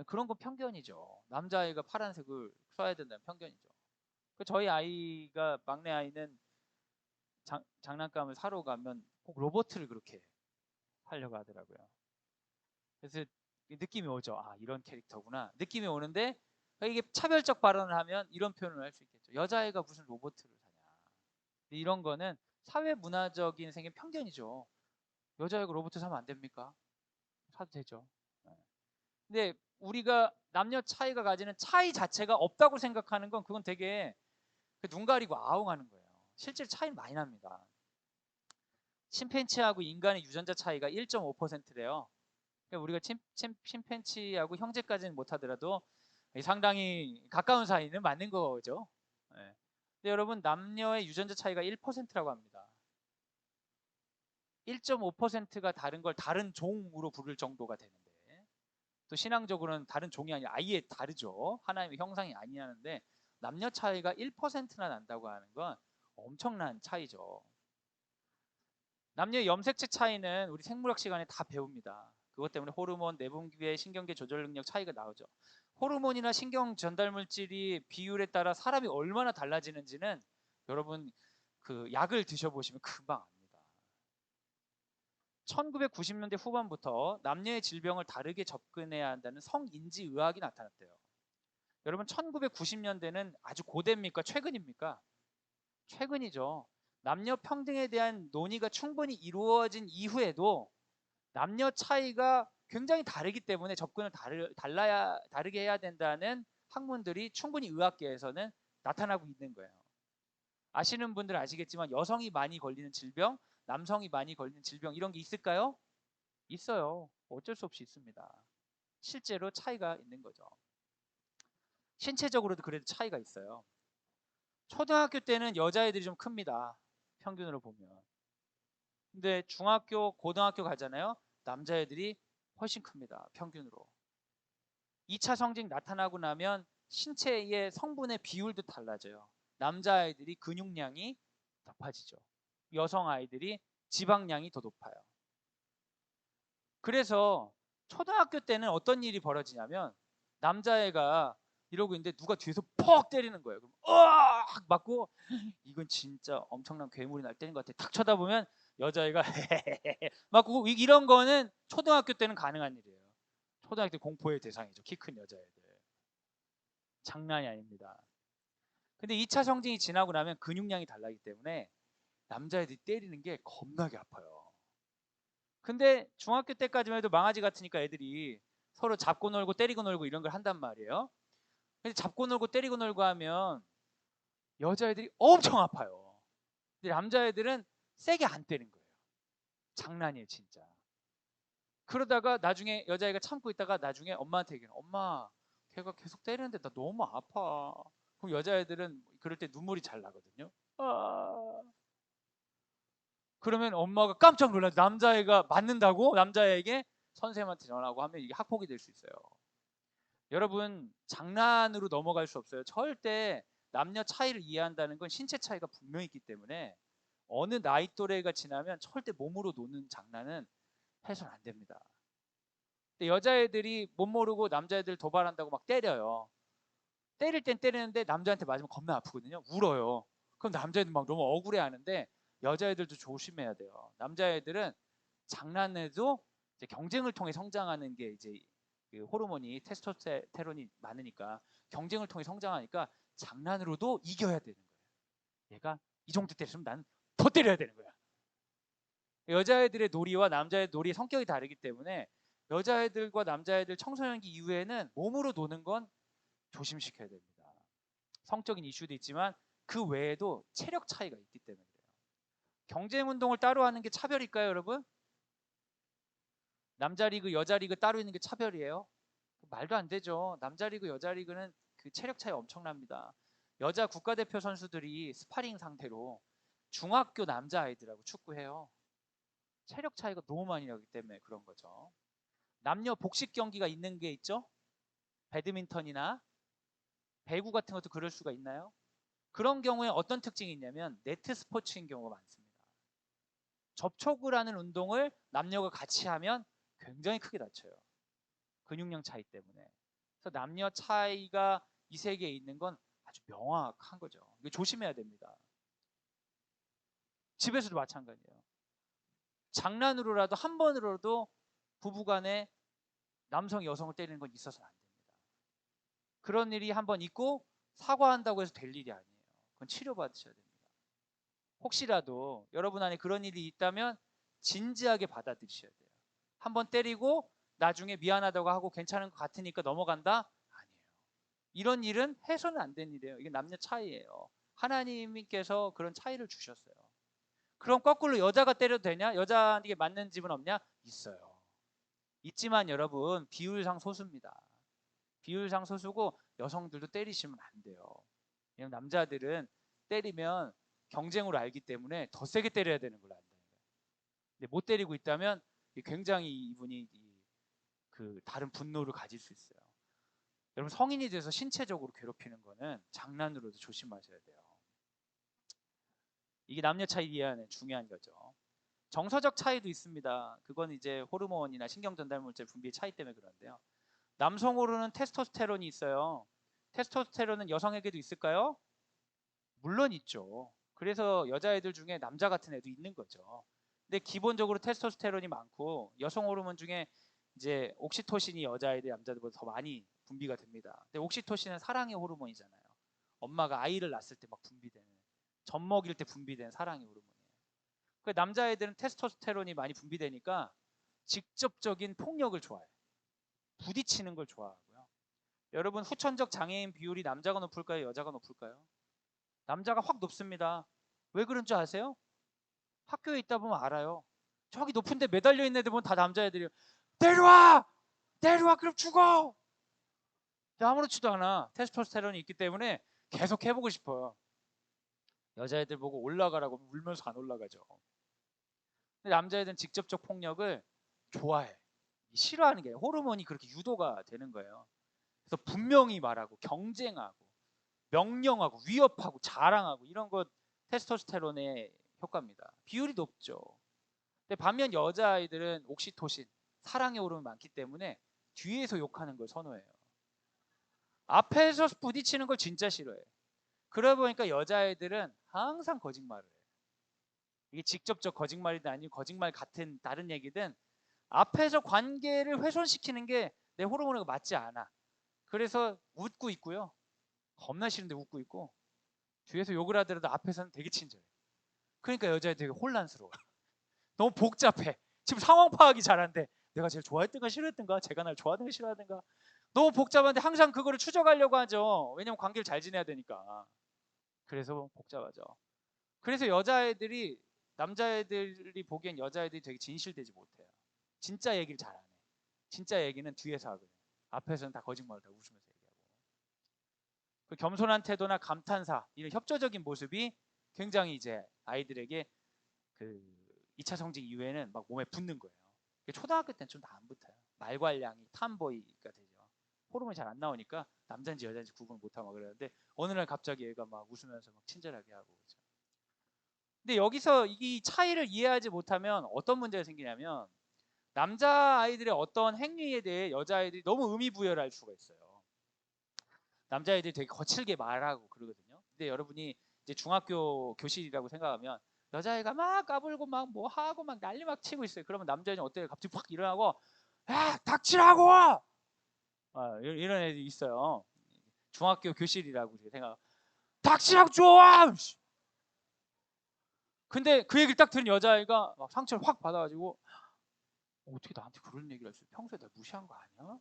그런 건 편견이죠. 남자아이가 파란색을 써야 된다는 편견이죠. 저희 아이가, 막내 아이는 장난감을 사러 가면 꼭 로봇을 그렇게 하려고 하더라고요. 그래서 느낌이 오죠. 아, 이런 캐릭터구나. 느낌이 오는데 이게 차별적 발언을 하면 이런 표현을 할 수 있겠죠. 여자애가 무슨 로봇을 사냐. 이런 거는 사회 문화적인 생긴 편견이죠. 여자애가 로봇을 사면 안 됩니까? 사도 되죠. 네. 근데 우리가 남녀 차이가 가지는 차이 자체가 없다고 생각하는 건 그건 되게 눈 가리고 아웅하는 거예요. 실제 차이는 많이 납니다. 침팬치하고 인간의 유전자 차이가 1.5%래요. 그러니까 우리가 침팬치하고 형제까지는 못하더라도 상당히 가까운 사이는 맞는 거죠. 네. 근데 여러분 남녀의 유전자 차이가 1%라고 합니다. 1.5%가 다른 걸 다른 종으로 부를 정도가 되는데 또 신앙적으로는 다른 종이 아니라 아예 다르죠. 하나님의 형상이 아니라는데 남녀 차이가 1%나 난다고 하는 건 엄청난 차이죠. 남녀의 염색체 차이는 우리 생물학 시간에 다 배웁니다. 그것 때문에 호르몬, 내분비의 신경계 조절 능력 차이가 나오죠. 호르몬이나 신경 전달 물질이 비율에 따라 사람이 얼마나 달라지는지는 여러분 그 약을 드셔보시면 금방 압니다. 1990년대 후반부터 남녀의 질병을 다르게 접근해야 한다는 성인지 의학이 나타났대요. 여러분 1990년대는 아주 고대입니까? 최근입니까? 최근이죠. 남녀 평등에 대한 논의가 충분히 이루어진 이후에도 남녀 차이가 굉장히 다르기 때문에 접근을 다르게 해야 된다는 학문들이 충분히 의학계에서는 나타나고 있는 거예요. 아시는 분들 아시겠지만 여성이 많이 걸리는 질병, 남성이 많이 걸리는 질병 이런 게 있을까요? 있어요. 어쩔 수 없이 있습니다. 실제로 차이가 있는 거죠. 신체적으로도 그래도 차이가 있어요. 초등학교 때는 여자애들이 좀 큽니다. 평균으로 보면. 근데 중학교, 고등학교 가잖아요. 남자애들이 훨씬 큽니다. 평균으로. 2차 성징 나타나고 나면 신체의 성분의 비율도 달라져요. 남자아이들이 근육량이 높아지죠. 여성아이들이 지방량이 더 높아요. 그래서 초등학교 때는 어떤 일이 벌어지냐면 남자애가 이러고 있는데 누가 뒤에서 퍽 때리는 거예요. 그럼 으악 맞고 이건 진짜 엄청난 괴물이 날 때린 것 같아. 탁 쳐다보면 여자애가 맞고 이런 거는 초등학교 때는 가능한 일이에요. 초등학교 때 공포의 대상이죠. 키 큰 여자애들. 장난이 아닙니다. 근데 2차 성징이 지나고 나면 근육량이 달라지기 때문에 남자애들이 때리는 게 겁나게 아파요. 근데 중학교 때까지만 해도 망아지 같으니까 애들이 서로 잡고 놀고 때리고 놀고 이런 걸 한단 말이에요. 근데 잡고 놀고 때리고 놀고 하면 여자애들이 엄청 아파요. 근데 남자애들은 세게 안 때린 거예요. 장난이에요, 진짜. 그러다가 나중에 여자애가 참고 있다가 나중에 엄마한테 얘기해요. 엄마, 걔가 계속 때리는데 나 너무 아파. 그럼 여자애들은 그럴 때 눈물이 잘 나거든요. 아... 그러면 엄마가 깜짝 놀라요. 남자애가 맞는다고? 남자애에게 선생님한테 전화하고 하면 이게 학폭이 될 수 있어요. 여러분 장난으로 넘어갈 수 없어요. 절대 남녀 차이를 이해한다는 건 신체 차이가 분명히 있기 때문에 어느 나이 또래가 지나면 절대 몸으로 노는 장난은 해서는 안 됩니다. 근데 여자애들이 못 모르고 남자애들 도발한다고 막 때려요. 때릴 땐 때리는데 남자한테 맞으면 겁나 아프거든요. 울어요. 그럼 남자애들 막 너무 억울해하는데 여자애들도 조심해야 돼요. 남자애들은 장난해도 이제 경쟁을 통해 성장하는 게 이제 그 호르몬이 테스토스테론이 많으니까 경쟁을 통해 성장하니까 장난으로도 이겨야 되는 거예요. 얘가 이 정도 때렸으면 난 더 때려야 되는 거야. 여자애들의 놀이와 남자의 놀이의 성격이 다르기 때문에 여자애들과 남자애들 청소년기 이후에는 몸으로 노는 건 조심시켜야 됩니다. 성적인 이슈도 있지만 그 외에도 체력 차이가 있기 때문에 그래요. 경쟁 운동을 따로 하는 게 차별일까요, 여러분? 남자 리그, 여자 리그 따로 있는 게 차별이에요? 말도 안 되죠. 남자 리그, 여자 리그는 그 체력 차이 엄청납니다. 여자 국가대표 선수들이 스파링 상태로 중학교 남자 아이들하고 축구해요. 체력 차이가 너무 많이 나기 때문에 그런 거죠. 남녀 복식 경기가 있는 게 있죠. 배드민턴이나 배구 같은 것도 그럴 수가 있나요? 그런 경우에 어떤 특징이 있냐면 네트 스포츠인 경우가 많습니다. 접촉을 하는 운동을 남녀가 같이 하면 굉장히 크게 다쳐요. 근육량 차이 때문에. 그래서 남녀 차이가 이 세계에 있는 건 아주 명확한 거죠. 이거 조심해야 됩니다. 집에서도 마찬가지예요. 장난으로라도 한 번으로도 부부간에 남성이 여성을 때리는 건 있어서는 안 됩니다. 그런 일이 한 번 있고 사과한다고 해서 될 일이 아니에요. 그건 치료받으셔야 됩니다. 혹시라도 여러분 안에 그런 일이 있다면 진지하게 받아들이셔야 돼요. 한 번 때리고 나중에 미안하다고 하고 괜찮은 것 같으니까 넘어간다? 아니에요. 이런 일은 해서는 안 되는 일이에요. 이게 남녀 차이예요. 하나님께서 그런 차이를 주셨어요. 그럼 거꾸로 여자가 때려도 되냐? 여자에게 맞는 집은 없냐? 있어요. 있지만 여러분 비율상 소수입니다. 비율상 소수고 여성들도 때리시면 안 돼요. 왜냐면 남자들은 때리면 경쟁으로 알기 때문에 더 세게 때려야 되는 걸 안다는 거예요. 근데 못 때리고 있다면 굉장히 이분이 그 다른 분노를 가질 수 있어요. 여러분 성인이 돼서 신체적으로 괴롭히는 거는 장난으로도 조심하셔야 돼요. 이게 남녀 차이 이해하는 중요한 거죠. 정서적 차이도 있습니다. 그건 이제 호르몬이나 신경 전달 물질 분비의 차이 때문에 그런데요. 남성 호르몬은 테스토스테론이 있어요. 테스토스테론은 여성에게도 있을까요? 물론 있죠. 그래서 여자애들 중에 남자 같은 애도 있는 거죠. 근데 기본적으로 테스토스테론이 많고 여성 호르몬 중에 이제 옥시토신이 여자애들 남자들보다 더 많이 분비가 됩니다. 근데 옥시토신은 사랑의 호르몬이잖아요. 엄마가 아이를 낳았을 때 막 분비되는, 젖 먹일 때 분비되는 사랑의 호르몬이에요. 그 남자애들은 테스토스테론이 많이 분비되니까 직접적인 폭력을 좋아해요. 부딪히는 걸 좋아하고요. 여러분 후천적 장애인 비율이 남자가 높을까요? 여자가 높을까요? 남자가 확 높습니다. 왜 그런 줄 아세요? 학교에 있다 보면 알아요. 저기 높은 데 매달려 있는 애들 보면 다 남자애들이에요. 내려와! 내려와! 그럼 죽어! 아무렇지도 않아. 테스토스테론이 있기 때문에 계속 해보고 싶어요. 여자애들 보고 올라가라고 울면서 안 올라가죠. 근데 남자애들은 직접적 폭력을 좋아해. 싫어하는 게 호르몬이 그렇게 유도가 되는 거예요. 그래서 분명히 말하고 경쟁하고 명령하고 위협하고 자랑하고 이런 것 테스토스테론의 효과입니다. 비율이 높죠. 근데 반면 여자아이들은 옥시토신, 사랑의 호르몬이 많기 때문에 뒤에서 욕하는 걸 선호해요. 앞에서 부딪히는 걸 진짜 싫어해요. 그러다 보니까 여자아이들은 항상 거짓말을 해요. 이게 직접적 거짓말이든 아니면 거짓말 같은 다른 얘기든 앞에서 관계를 훼손시키는 게 내 호르몬하고 맞지 않아. 그래서 웃고 있고요. 겁나 싫은데 웃고 있고 뒤에서 욕을 하더라도 앞에서는 되게 친절해. 그러니까 여자애 되게 혼란스러워. 너무 복잡해. 지금 상황 파악이 잘 안 돼. 내가 제일 좋아했던가 싫어했던가, 제가 날 좋아하든가 싫어하든가. 너무 복잡한데 항상 그거를 추적하려고 하죠. 왜냐면 관계를 잘 지내야 되니까. 그래서 복잡하죠. 그래서 여자애들이 남자애들이 보기엔 여자애들이 되게 진실되지 못해요. 진짜 얘기를 잘 안 해. 진짜 얘기는 뒤에서 하거든요. 앞에서는 다 거짓말을 다 웃으면서 얘기하고. 그 겸손한 태도나 감탄사 이런 협조적인 모습이 굉장히 이제 아이들에게 그 2차 성징 이후에는 막 몸에 붙는 거예요. 초등학교 때는 좀 다 안 붙어요. 말괄량이 탐보이가 되죠. 호르몬이 잘 안 나오니까 남자인지 여자인지 구분 못하고 그러는데 어느 날 갑자기 얘가 막 웃으면서 막 친절하게 하고 그렇죠. 근데 여기서 이 차이를 이해하지 못하면 어떤 문제가 생기냐면 남자 아이들의 어떤 행위에 대해 여자 아이들이 너무 의미 부여를 할 수가 있어요. 남자 아이들이 되게 거칠게 말하고 그러거든요. 근데 여러분이 이제 중학교 교실이라고 생각하면 여자애가 막 까불고 막 뭐 하고 막 난리 막 치고 있어요. 그러면 남자애는 어때요? 갑자기 확 일어나고 야 닥치라고! 이런 애들이 있어요. 중학교 교실이라고 생각. 닥치라고 좀! 근데 그 얘기를 딱 들은 여자애가 막 상처를 확 받아가지고 어떻게 나한테 그런 얘기를 했어? 평소에 나 무시한 거 아니야?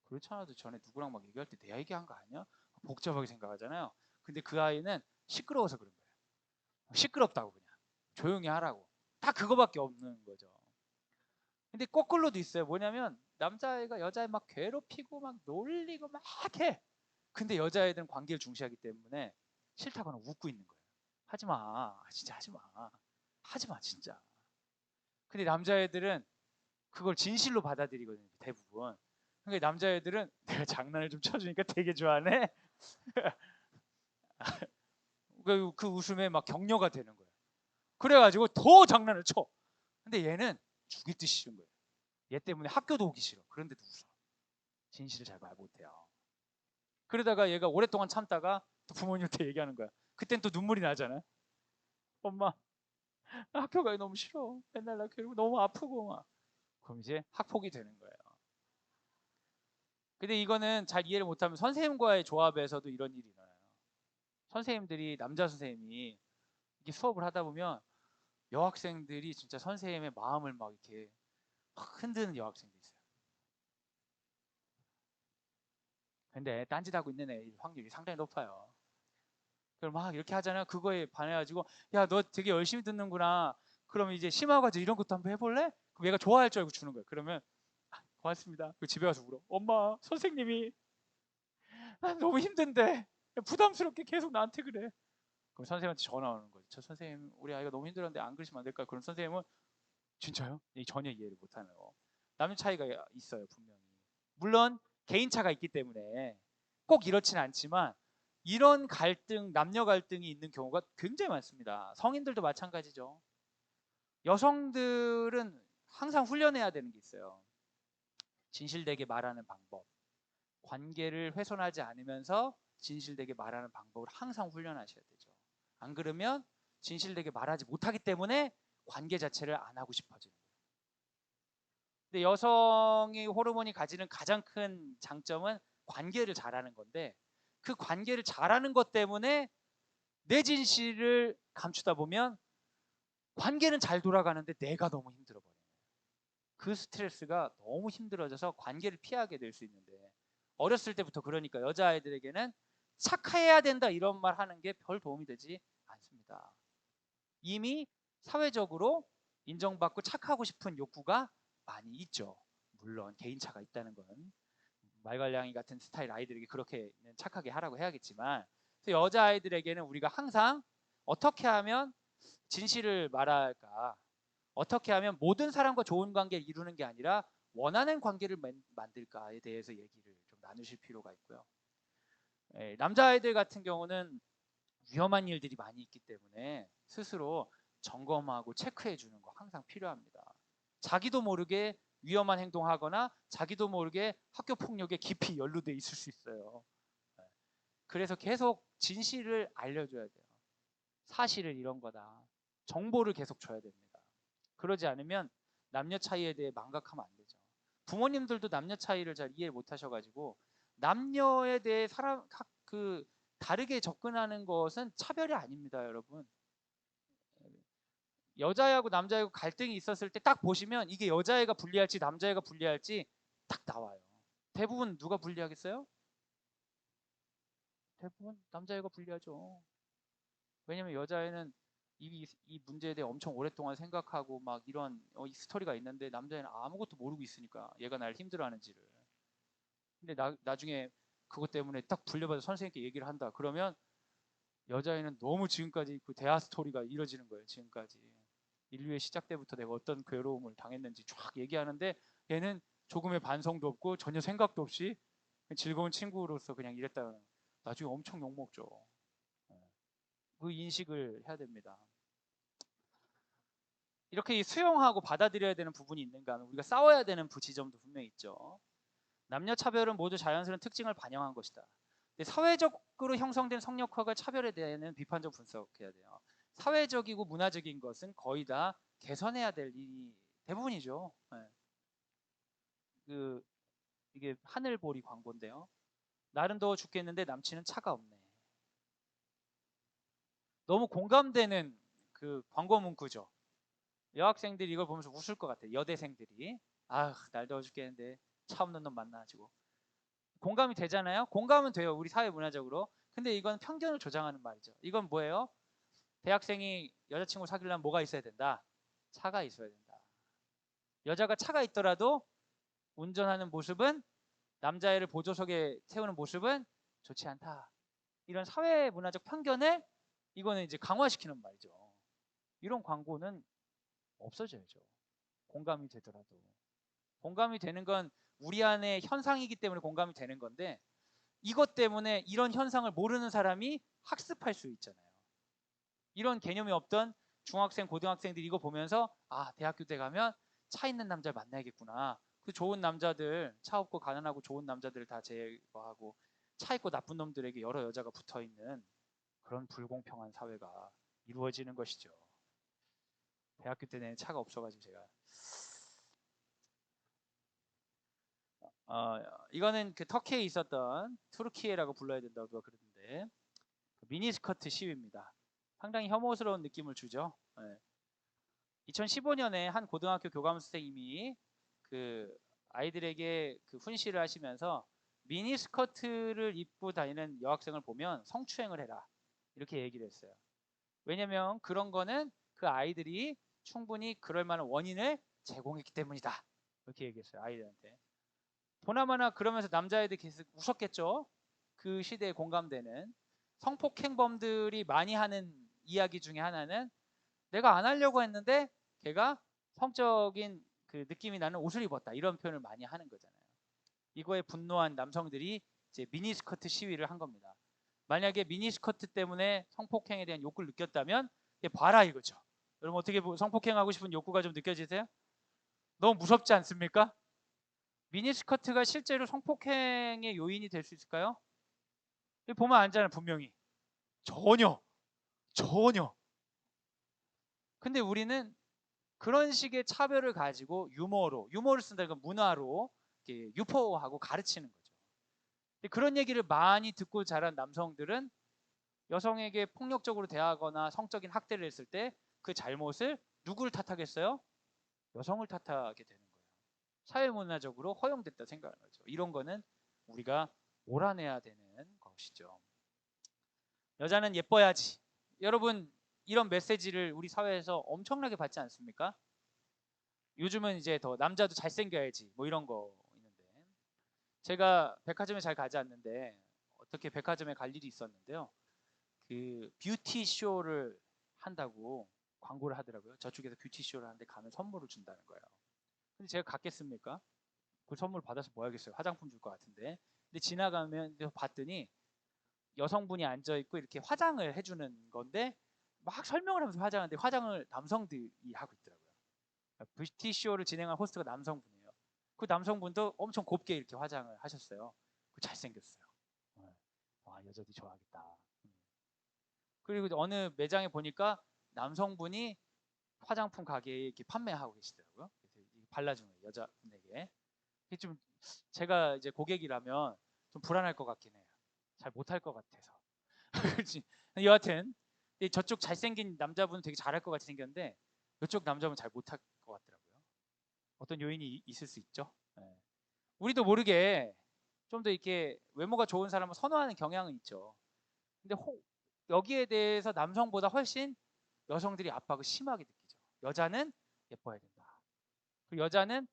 그렇지 않아도 전에 누구랑 막 얘기할 때 내 얘기한 거 아니야? 복잡하게 생각하잖아요. 근데 그 아이는 시끄러워서 그런 거예요. 시끄럽다고 그냥 조용히 하라고. 다 그거밖에 없는 거죠. 근데 거꾸로도 있어요. 뭐냐면 남자애가 여자애 막 괴롭히고 막 놀리고 막 해. 근데 여자애들은 관계를 중시하기 때문에 싫다거나 웃고 있는 거예요. 하지 마. 진짜 하지 마. 하지 마 진짜. 근데 남자애들은 그걸 진실로 받아들이거든요. 대부분. 그러니까 남자애들은 내가 장난을 좀 쳐주니까 되게 좋아하네. 그 웃음에 막 격려가 되는 거예요. 그래가지고 더 장난을 쳐. 근데 얘는 죽일 듯이 싫은 거예요. 얘 때문에 학교도 오기 싫어. 그런데도 웃어. 진실을 잘 말 못해요. 그러다가 얘가 오랫동안 참다가 또 부모님한테 얘기하는 거야. 그땐 또 눈물이 나잖아요. 엄마, 학교 가기 너무 싫어. 맨날 나 괴롭고 너무 아프고 막. 그럼 이제 학폭이 되는 거예요. 근데 이거는 잘 이해를 못하면 선생님과의 조합에서도 이런 일이 일어나요. 선생님들이 남자 선생님이 이렇게 수업을 하다 보면 여학생들이 진짜 선생님의 마음을 막 이렇게 막 흔드는 여학생도 있어요. 근데 딴짓하고 있는 애 확률이 상당히 높아요. 그럼 막 이렇게 하잖아요. 그거에 반해가지고 야 너 되게 열심히 듣는구나. 그러면 이제 심화과제 이런 것도 한번 해볼래? 그럼 얘가 좋아할 줄 알고 주는 거예요. 그러면 고맙습니다. 그 집에 가서 울어. 엄마 선생님이 난 너무 힘든데 부담스럽게 계속 나한테 그래. 그럼 선생님한테 전화 오는 거죠. 저 선생님 우리 아이가 너무 힘들었는데 안 그러시면 안 될까요? 그럼 선생님은 진짜요? 전혀 이해를 못하는 거. 남녀 차이가 있어요 분명히. 물론 개인차가 있기 때문에 꼭 이렇진 않지만 이런 갈등, 남녀 갈등이 있는 경우가 굉장히 많습니다. 성인들도 마찬가지죠. 여성들은 항상 훈련해야 되는 게 있어요. 진실되게 말하는 방법. 관계를 훼손하지 않으면서 진실되게 말하는 방법을 항상 훈련하셔야 되죠. 안 그러면 진실되게 말하지 못하기 때문에 관계 자체를 안 하고 싶어지는 거예요. 근데 여성의 호르몬이 가지는 가장 큰 장점은 관계를 잘하는 건데 그 관계를 잘하는 것 때문에 내 진실을 감추다 보면 관계는 잘 돌아가는데 내가 너무 힘들어 버려요. 그 스트레스가 너무 힘들어져서 관계를 피하게 될 수 있는데 어렸을 때부터 그러니까 여자아이들에게는 착해야 된다 이런 말 하는 게 별 도움이 되지 않습니다. 이미 사회적으로 인정받고 착하고 싶은 욕구가 많이 있죠. 물론 개인차가 있다는 건 말괄량이 같은 스타일 아이들에게 그렇게 착하게 하라고 해야겠지만 여자아이들에게는 우리가 항상 어떻게 하면 진실을 말할까, 어떻게 하면 모든 사람과 좋은 관계를 이루는 게 아니라 원하는 관계를 만들까에 대해서 얘기를 좀 나누실 필요가 있고요. 남자아이들 같은 경우는 위험한 일들이 많이 있기 때문에 스스로 점검하고 체크해 주는 거 항상 필요합니다. 자기도 모르게 위험한 행동하거나 자기도 모르게 학교 폭력에 깊이 연루돼 있을 수 있어요. 그래서 계속 진실을 알려줘야 돼요. 사실을 이런 거다. 정보를 계속 줘야 됩니다. 그러지 않으면 남녀 차이에 대해 망각하면 안 되죠. 부모님들도 남녀 차이를 잘 이해 못 하셔가지고 남녀에 대해 다르게 접근하는 것은 차별이 아닙니다, 여러분. 여자애하고 남자애하고 갈등이 있었을 때 딱 보시면 이게 여자애가 불리할지 남자애가 불리할지 딱 나와요. 대부분 누가 불리하겠어요? 대부분 남자애가 불리하죠. 왜냐면 여자애는 이 문제에 대해 엄청 오랫동안 생각하고 막 이런 이 스토리가 있는데 남자애는 아무것도 모르고 있으니까 얘가 날 힘들어하는지를. 근데 나중에 그것 때문에 딱 불려받아 선생님께 얘기를 한다. 그러면 여자애는 너무 지금까지 그 대하 스토리가 이뤄지는 거예요. 지금까지. 인류의 시작 때부터 내가 어떤 괴로움을 당했는지 쫙 얘기하는데 얘는 조금의 반성도 없고 전혀 생각도 없이 즐거운 친구로서 그냥 이랬다. 나중에 엄청 욕먹죠. 그 인식을 해야 됩니다. 이렇게 수용하고 받아들여야 되는 부분이 있는가 하면 우리가 싸워야 되는 지점도 분명히 있죠. 남녀 차별은 모두 자연스러운 특징을 반영한 것이다. 사회적으로 형성된 성역학과 차별에 대해서는 비판적 분석해야 돼요. 사회적이고 문화적인 것은 거의 다 개선해야 될 일이 대부분이죠. 네. 이게 하늘보리 광고인데요. 날은 더워 죽겠는데 남친은 차가 없네. 너무 공감되는 그 광고 문구죠. 여학생들이 이걸 보면서 웃을 것 같아요. 여대생들이. 아, 날 더워 죽겠는데 차 없는 놈 만나가지고. 공감이 되잖아요. 공감은 돼요. 우리 사회 문화적으로. 근데 이건 편견을 조장하는 말이죠. 이건 뭐예요? 대학생이 여자친구 사귀려면 뭐가 있어야 된다? 차가 있어야 된다. 여자가 차가 있더라도 운전하는 모습은 남자애를 보조석에 세우는 모습은 좋지 않다. 이런 사회 문화적 편견을 이거는 이제 강화시키는 말이죠. 이런 광고는 없어져야죠. 공감이 되더라도. 공감이 되는 건 우리 안에 현상이기 때문에 공감이 되는 건데 이것 때문에 이런 현상을 모르는 사람이 학습할 수 있잖아요. 이런 개념이 없던 중학생, 고등학생들이 이거 보면서 아, 대학교 때 가면 차 있는 남자를 만나야겠구나. 그 좋은 남자들, 차 없고 가난하고 좋은 남자들을 다 제거하고 차 있고 나쁜 놈들에게 여러 여자가 붙어 있는 그런 불공평한 사회가 이루어지는 것이죠. 대학교 때 내는 차가 없어가지고 제가 이거는 그 터키에 있었던 투르키예라고 불러야 된다고 누가 그러던데 그 미니스커트 시위입니다. 상당히 혐오스러운 느낌을 주죠. 네. 2015년에 한 고등학교 교감 선생님이 그 아이들에게 그 훈시를 하시면서 미니스커트를 입고 다니는 여학생을 보면 성추행을 해라 이렇게 얘기를 했어요. 왜냐면 그런 거는 그 아이들이 충분히 그럴 만한 원인을 제공했기 때문이다 이렇게 얘기했어요. 아이들한테. 보나마나 그러면서 남자애들 계속 웃었겠죠. 그 시대에 공감되는 성폭행범들이 많이 하는 이야기 중에 하나는 내가 안 하려고 했는데 걔가 성적인 그 느낌이 나는 옷을 입었다 이런 표현을 많이 하는 거잖아요. 이거에 분노한 남성들이 이제 미니스커트 시위를 한 겁니다. 만약에 미니스커트 때문에 성폭행에 대한 욕구를 느꼈다면 얘 봐라 이거죠. 여러분 어떻게 성폭행하고 싶은 욕구가 좀 느껴지세요? 너무 무섭지 않습니까? 미니스커트가 실제로 성폭행의 요인이 될 수 있을까요? 보면 알잖아요 분명히. 전혀. 근데 우리는 그런 식의 차별을 가지고 유머를 쓴다는 건 문화로 이렇게 유포하고 가르치는 거죠. 근데 그런 얘기를 많이 듣고 자란 남성들은 여성에게 폭력적으로 대하거나 성적인 학대를 했을 때 그 잘못을 누구를 탓하겠어요? 여성을 탓하게 되는 거예요. 사회문화적으로 허용됐다 생각하는 거죠. 이런 거는 우리가 몰아내야 되는 것이죠. 여자는 예뻐야지. 여러분 이런 메시지를 우리 사회에서 엄청나게 받지 않습니까? 요즘은 이제 더 남자도 잘생겨야지 뭐 이런 거 있는데 제가 백화점에 잘 가지 않는데 어떻게 백화점에 갈 일이 있었는데요. 그 뷰티 쇼를 한다고 광고를 하더라고요. 저쪽에서 뷰티 쇼를 하는데 가면 선물을 준다는 거예요. 근데 제가 갔겠습니까? 그 선물 받아서 뭐 하겠어요? 화장품 줄 것 같은데. 근데 지나가면 봤더니 여성분이 앉아 있고 이렇게 화장을 해주는 건데 막 설명을 하면서 화장하는데 화장을 남성들이 하고 있더라고요. 뷰티 쇼를 진행한 호스트가 남성분이에요. 그 남성분도 엄청 곱게 이렇게 화장을 하셨어요. 잘생겼어요. 와 여자들이 좋아하겠다. 그리고 어느 매장에 보니까 남성분이 화장품 가게에 이렇게 판매하고 계시더라고요. 그래서 발라주는 여자분에게. 이게 좀 제가 이제 고객이라면 좀 불안할 것 같긴 해요. 잘 못할 것 같아서. 그렇지. 여하튼 저쪽 잘생긴 남자분은 되게 잘할 것 같이 생겼는데 이쪽 남자분은 잘 못할 것 같더라고요. 어떤 요인이 있을 수 있죠. 네. 우리도 모르게 좀 더 이렇게 외모가 좋은 사람을 선호하는 경향은 있죠. 근데 여기에 대해서 남성보다 훨씬 여성들이 압박을 심하게 느끼죠. 여자는 예뻐야 된다. 그리고 여자는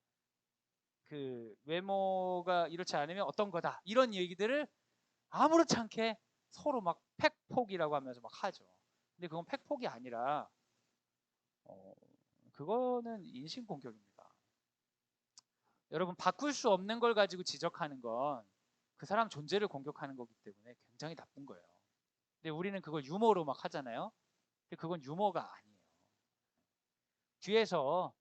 그 외모가 이렇지 않으면 어떤 거다. 이런 얘기들을 아무렇지 않게 서로 막 팩폭이라고 하면서 막 하죠. 근데 그건 팩폭이 아니라 그거는 인신공격입니다. 여러분 바꿀 수 없는 걸 가지고 지적하는 건 그 사람 존재를 공격하는 거기 때문에 굉장히 나쁜 거예요. 근데 우리는 그걸 유머로 막 하잖아요. 근데 그건 유머가 아니에요. 뒤에서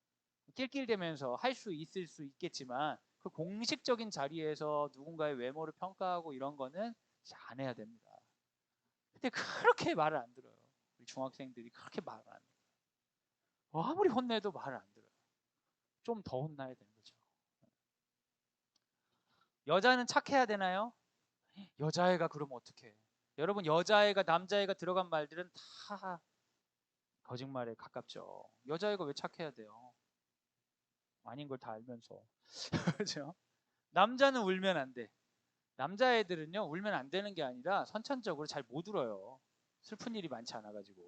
낄낄대면서 할 수 있을 수 있겠지만 그 공식적인 자리에서 누군가의 외모를 평가하고 이런 거는 안 해야 됩니다. 근데 그렇게 말을 안 들어요. 우리 중학생들이 그렇게 말을 안 들어요. 아무리 혼내도 말을 안 들어요. 좀 더 혼나야 되는 거죠. 여자는 착해야 되나요? 여자애가 그러면 어떡해. 여러분 여자애가 남자애가 들어간 말들은 다 거짓말에 가깝죠. 여자애가 왜 착해야 돼요? 아닌 걸 다 알면서. 그렇죠? 남자는 울면 안 돼. 남자애들은요 울면 안 되는 게 아니라 선천적으로 잘 못 울어요. 슬픈 일이 많지 않아가지고.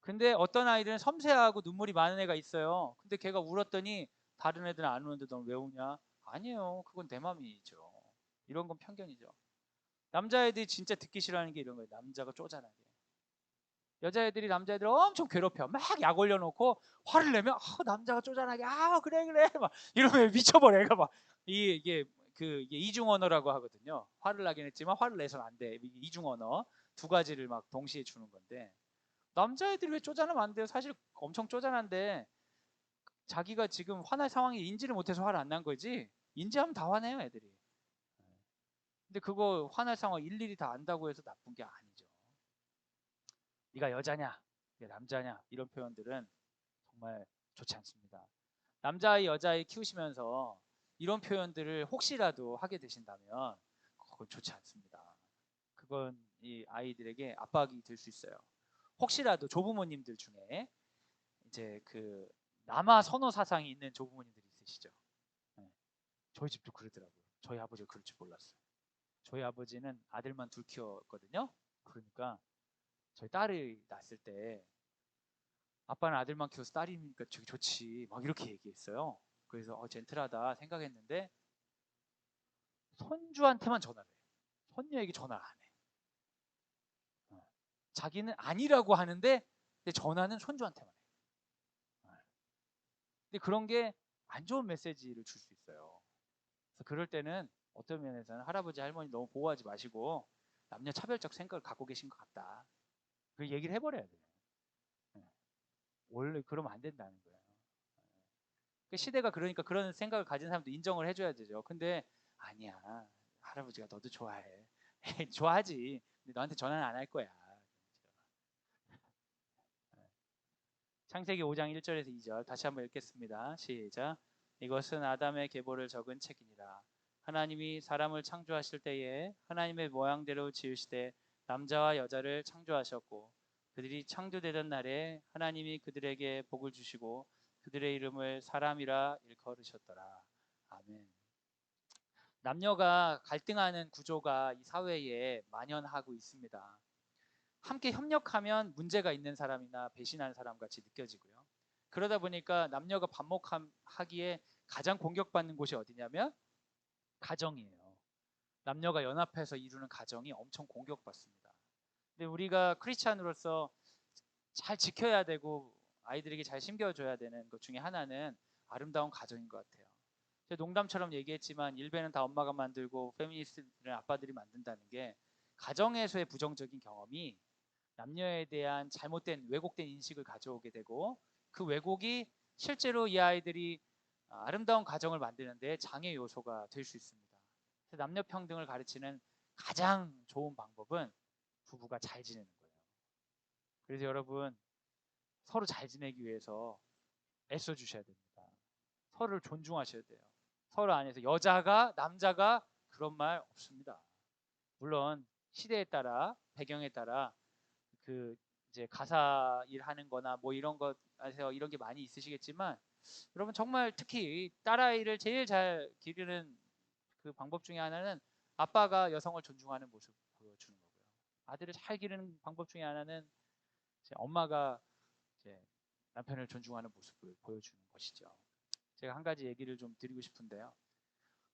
근데 어떤 아이들은 섬세하고 눈물이 많은 애가 있어요. 근데 걔가 울었더니 다른 애들은 안 우는데 넌 왜 우냐? 아니에요. 그건 내 맘이죠. 이런 건 편견이죠. 남자애들이 진짜 듣기 싫어하는 게 이런 거예요. 남자가 쪼잔하게. 여자애들이 남자애들 엄청 괴롭혀. 막 약 올려놓고 화를 내면 남자가 쪼잔하게 그래 막 이러면 미쳐버려. 애가 막 이게 이게 이중 언어라고 하거든요. 화를 나긴 했지만 화를 내서는 안 돼. 이중 언어 두 가지를 막 동시에 주는 건데 남자애들이 왜 쪼잔하면 안 돼요? 사실 엄청 쪼잔한데 자기가 지금 화날 상황이 인지를 못해서 화를 안 난 거지. 인지하면 다 화내요 애들이. 근데 그거 화날 상황 일일이 다 안다고 해서 나쁜 게 아니죠. 네가 여자냐, 네가 남자냐 이런 표현들은 정말 좋지 않습니다. 남자아이, 여자아이 키우시면서 이런 표현들을 혹시라도 하게 되신다면 그건 좋지 않습니다. 그건 이 아이들에게 압박이 될 수 있어요. 혹시라도 조부모님들 중에 이제 그 남아 선호 사상이 있는 조부모님들이 있으시죠. 네. 저희 집도 그러더라고요. 저희 아버지가 그럴 줄 몰랐어요. 저희 아버지는 아들만 둘 키웠거든요. 그러니까 저희 딸이 낳았을 때 아빠는 아들만 키워서 딸이니까 저기 좋지 막 이렇게 얘기했어요. 그래서 젠틀하다 생각했는데 손주한테만 전화를 해요. 손녀에게 전화를 안 해. 자기는 아니라고 하는데 전화는 손주한테만 해. 근데 그런 게 안 좋은 메시지를 줄 수 있어요. 그래서 그럴 때는 어떤 면에서는 할아버지 할머니 너무 보호하지 마시고 남녀 차별적 생각을 갖고 계신 것 같다. 그 얘기를 해버려야 돼요. 원래 그러면 안 된다는 거예요. 시대가 그러니까 그런 생각을 가진 사람도 인정을 해줘야 되죠. 근데 아니야, 할아버지가 너도 좋아해. 좋아하지. 근데 너한테 전화는 안 할 거야. 창세기 5장 1절에서 2절 다시 한번 읽겠습니다. 시작. 이것은 아담의 계보를 적은 책이니라. 하나님이 사람을 창조하실 때에 하나님의 모양대로 지으시되 남자와 여자를 창조하셨고 그들이 창조되던 날에 하나님이 그들에게 복을 주시고 그들의 이름을 사람이라 일컬으셨더라. 아멘. 남녀가 갈등하는 구조가 이 사회에 만연하고 있습니다. 함께 협력하면 문제가 있는 사람이나 배신하는 사람 같이 느껴지고요. 그러다 보니까 남녀가 반목하기에 가장 공격받는 곳이 어디냐면 가정이에요. 남녀가 연합해서 이루는 가정이 엄청 공격받습니다. 근데 우리가 크리스찬으로서 잘 지켜야 되고 아이들에게 잘 심겨줘야 되는 것 중에 하나는 아름다운 가정인 것 같아요. 제가 농담처럼 얘기했지만 일베는 다 엄마가 만들고 페미니스트는 아빠들이 만든다는 게 가정에서의 부정적인 경험이 남녀에 대한 잘못된 왜곡된 인식을 가져오게 되고 그 왜곡이 실제로 이 아이들이 아름다운 가정을 만드는데 장애 요소가 될 수 있습니다. 그래서 남녀 평등을 가르치는 가장 좋은 방법은 부부가 잘 지내는 거예요. 그래서 여러분 서로 잘 지내기 위해서 애써 주셔야 됩니다. 서로를 존중하셔야 돼요. 서로 안에서 여자가 남자가 그런 말 없습니다. 물론 시대에 따라 배경에 따라 그 이제 가사 일하는 거나 뭐 이런 것에서 이런 게 많이 있으시겠지만 여러분 정말 특히 딸아이를 제일 잘 기르는 그 방법 중에 하나는 아빠가 여성을 존중하는 모습 보여주는 거고요. 아들을 잘 기르는 방법 중에 하나는 이제 엄마가 이제 남편을 존중하는 모습을 보여주는 것이죠. 제가 한 가지 얘기를 좀 드리고 싶은데요.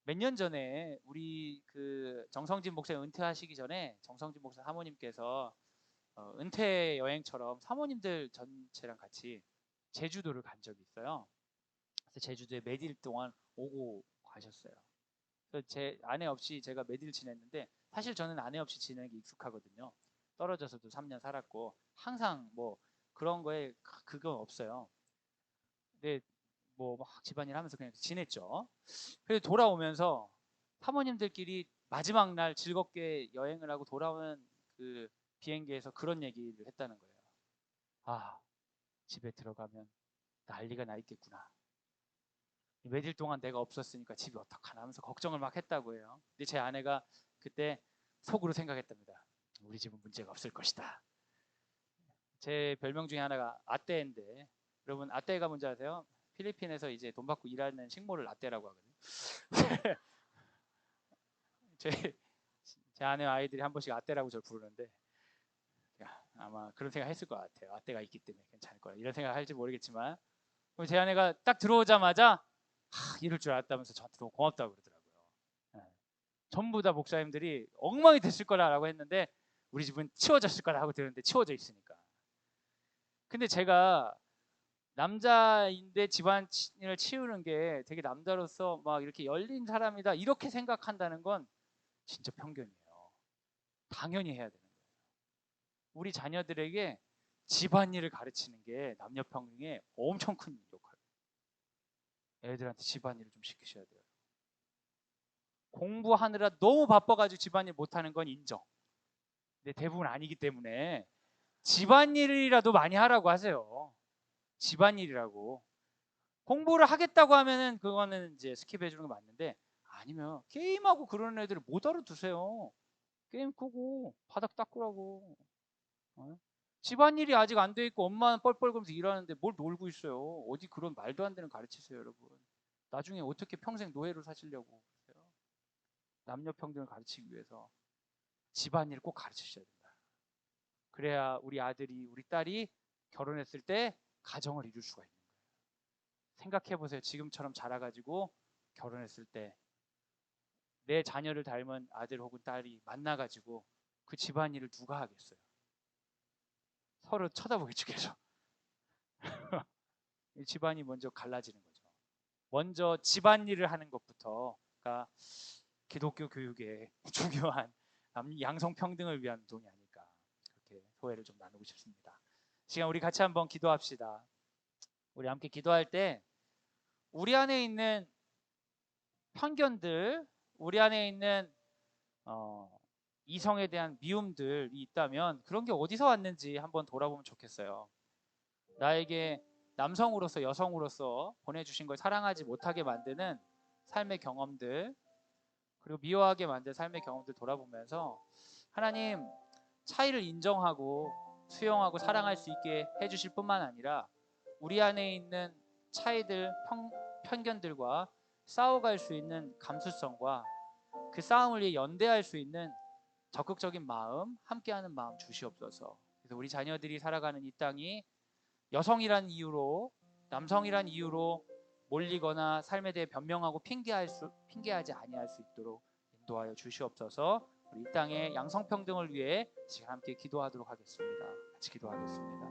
몇 년 전에 우리 그 정성진 목사 은퇴하시기 전에 정성진 목사 사모님께서 은퇴 여행처럼 사모님들 전체랑 같이 제주도를 간 적이 있어요. 그래서 제주도에 몇 일 동안 오고 가셨어요. 그래서 제 아내 없이 제가 몇 일 지냈는데 사실 저는 아내 없이 지내는 게 익숙하거든요. 떨어져서도 3년 살았고 항상 뭐 그런 거에 그건 없어요. 근데 뭐 막 집안일 하면서 그냥 지냈죠. 그래서 돌아오면서 사모님들끼리 마지막 날 즐겁게 여행을 하고 돌아오는 그 비행기에서 그런 얘기를 했다는 거예요. 아, 집에 들어가면 난리가 나 있겠구나. 몇 일 동안 내가 없었으니까 집이 어떡하나 하면서 걱정을 막 했다고 해요. 근데 제 아내가 그때 속으로 생각했답니다. 우리 집은 문제가 없을 것이다. 제 별명 중에 하나가 아떼인데 여러분 아떼가 뭔지 아세요? 필리핀에서 이제 돈 받고 일하는 식모를 아떼라고 하거든요. 제, 제 아내 아이들이 한 번씩 아떼라고 저를 부르는데 아마 그런 생각 했을 것 같아요. 아떼가 있기 때문에 괜찮을 거야. 이런 생각 할지 모르겠지만 제 아내가 딱 들어오자마자 이럴 줄 알았다면서 저한테 너무 고맙다고 그러더라고요. 네. 전부 다 목사님들이 엉망이 됐을 거라고 했는데 우리 집은 치워졌을 거라 하고 들었는데 치워져 있으니까. 근데 제가 남자인데 집안을 치우는 게 되게 남자로서 막 이렇게 열린 사람이다 이렇게 생각한다는 건 진짜 편견이에요. 당연히 해야 되는 거예요. 우리 자녀들에게 집안일을 가르치는 게 남녀 평등에 엄청 큰 역할이에요. 애들한테 집안일을 좀 시키셔야 돼요. 공부하느라 너무 바빠가지고 집안일 못하는 건 인정. 근데 대부분 아니기 때문에 집안일이라도 많이 하라고 하세요. 집안일이라고. 공부를 하겠다고 하면은 그거는 이제 스킵해 주는 거 맞는데, 아니면 게임하고 그러는 애들을 못 알아두세요. 게임 끄고 바닥 닦으라고. 어? 집안일이 아직 안 돼 있고 엄마는 뻘뻘거리면서 일하는데 뭘 놀고 있어요. 어디 그런 말도 안 되는 가르치세요, 여러분. 나중에 어떻게 평생 노예로 사시려고 그러세요? 남녀 평등을 가르치기 위해서 집안일 꼭 가르치셔야 된다. 그래야 우리 아들이, 우리 딸이 결혼했을 때 가정을 이룰 수가 있는 거예요. 생각해 보세요. 지금처럼 자라가지고 결혼했을 때 내 자녀를 닮은 아들 혹은 딸이 만나가지고 그 집안일을 누가 하겠어요? 서로 쳐다보겠죠, 계속. 집안이 먼저 갈라지는 거죠. 먼저 집안일을 하는 것부터가 기독교 교육의 중요한 양성평등을 위한 운동이 아닐까, 그렇게 소회를 좀 나누고 싶습니다. 시간 우리 같이 한번 기도합시다. 우리 함께 기도할 때 우리 안에 있는 편견들, 우리 안에 있는 이성에 대한 미움들이 있다면 그런 게 어디서 왔는지 한번 돌아보면 좋겠어요. 나에게 남성으로서, 여성으로서 보내주신 걸 사랑하지 못하게 만드는 삶의 경험들, 그리고 미워하게 만든 삶의 경험들 돌아보면서 하나님, 차이를 인정하고 수용하고 사랑할 수 있게 해주실 뿐만 아니라 우리 안에 있는 차이들, 편견들과 싸워갈 수 있는 감수성과 그 싸움을 위해 연대할 수 있는 적극적인 마음, 함께하는 마음 주시옵소서. 그래서 우리 자녀들이 살아가는 이 땅이 여성이란 이유로, 남성이란 이유로 몰리거나 삶에 대해 변명하고 핑계하지 아니할 수 있도록 인도하여 주시옵소서. 우리 이 땅의 양성평등을 위해 지금 함께 기도하도록 하겠습니다. 같이 기도하겠습니다.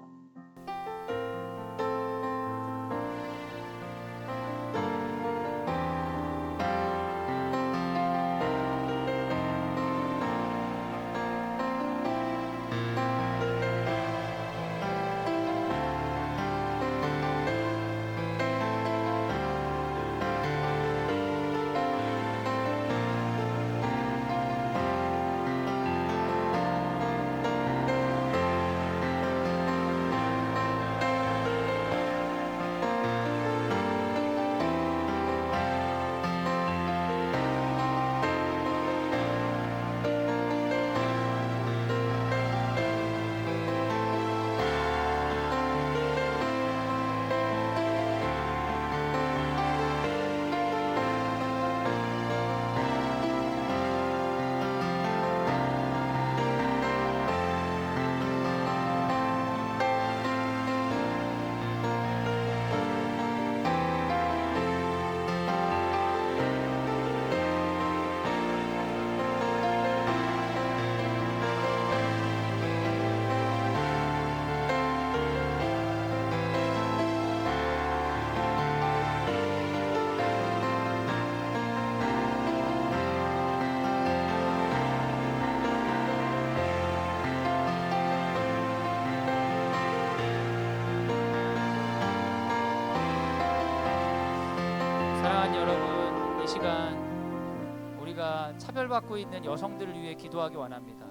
사랑하는 여러분, 이 시간 우리가 차별받고 있는 여성들을 위해 기도하기 원합니다.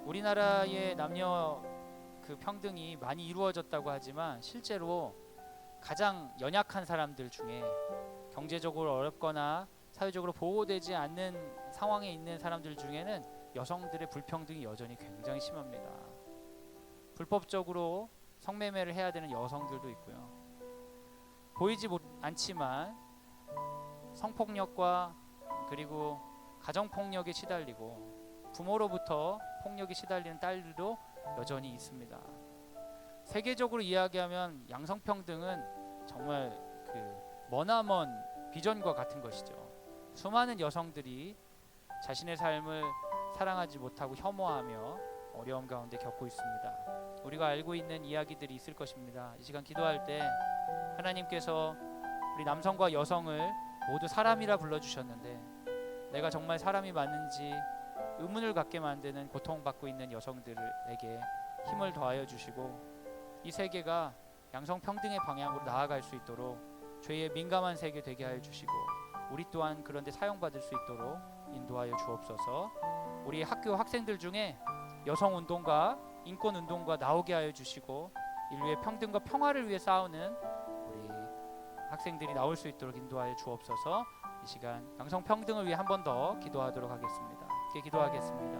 우리나라의 남녀 그 평등이 많이 이루어졌다고 하지만 실제로 가장 연약한 사람들 중에, 경제적으로 어렵거나 사회적으로 보호되지 않는 상황에 있는 사람들 중에는 여성들의 불평등이 여전히 굉장히 심합니다. 불법적으로 성매매를 해야 되는 여성들도 있고요. 보이지 않지만 성폭력과 그리고 가정폭력에 시달리고 부모로부터 폭력에 시달리는 딸들도 여전히 있습니다. 세계적으로 이야기하면 양성평등은 정말 그 머나먼 비전과 같은 것이죠. 수많은 여성들이 자신의 삶을 사랑하지 못하고 혐오하며 어려움 가운데 겪고 있습니다. 우리가 알고 있는 이야기들이 있을 것입니다. 이 시간 기도할 때 하나님께서 우리 남성과 여성을 모두 사람이라 불러주셨는데 내가 정말 사람이 맞는지 의문을 갖게 만드는 고통받고 있는 여성들에게 힘을 더하여 주시고 이 세계가 양성평등의 방향으로 나아갈 수 있도록 죄에 민감한 세계 되게 하여 주시고 우리 또한 그런 데 사용받을 수 있도록 인도하여 주옵소서. 우리 학교 학생들 중에 여성운동가, 인권운동가 나오게 하여 주시고 인류의 평등과 평화를 위해 싸우는 우리 학생들이 나올 수 있도록 인도하여 주옵소서. 이 시간 양성 평등을 위해 한 번 더 기도하도록 하겠습니다. 함께 기도하겠습니다.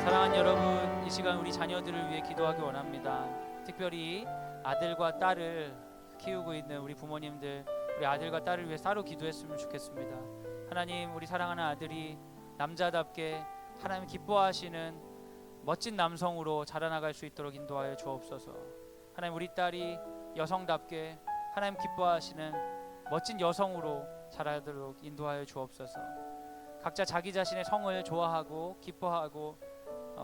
사랑하는 여러분, 이 시간 우리 자녀들을 위해 기도하기 원합니다. 특별히 아들과 딸을 키우고 있는 우리 부모님들, 우리 아들과 딸을 위해 따로 기도했으면 좋겠습니다. 하나님, 우리 사랑하는 아들이 남자답게 하나님 기뻐하시는 멋진 남성으로 자라나갈 수 있도록 인도하여 주옵소서. 하나님, 우리 딸이 여성답게 하나님 기뻐하시는 멋진 여성으로 자라도록 인도하여 주옵소서. 각자 자기 자신의 성을 좋아하고 기뻐하고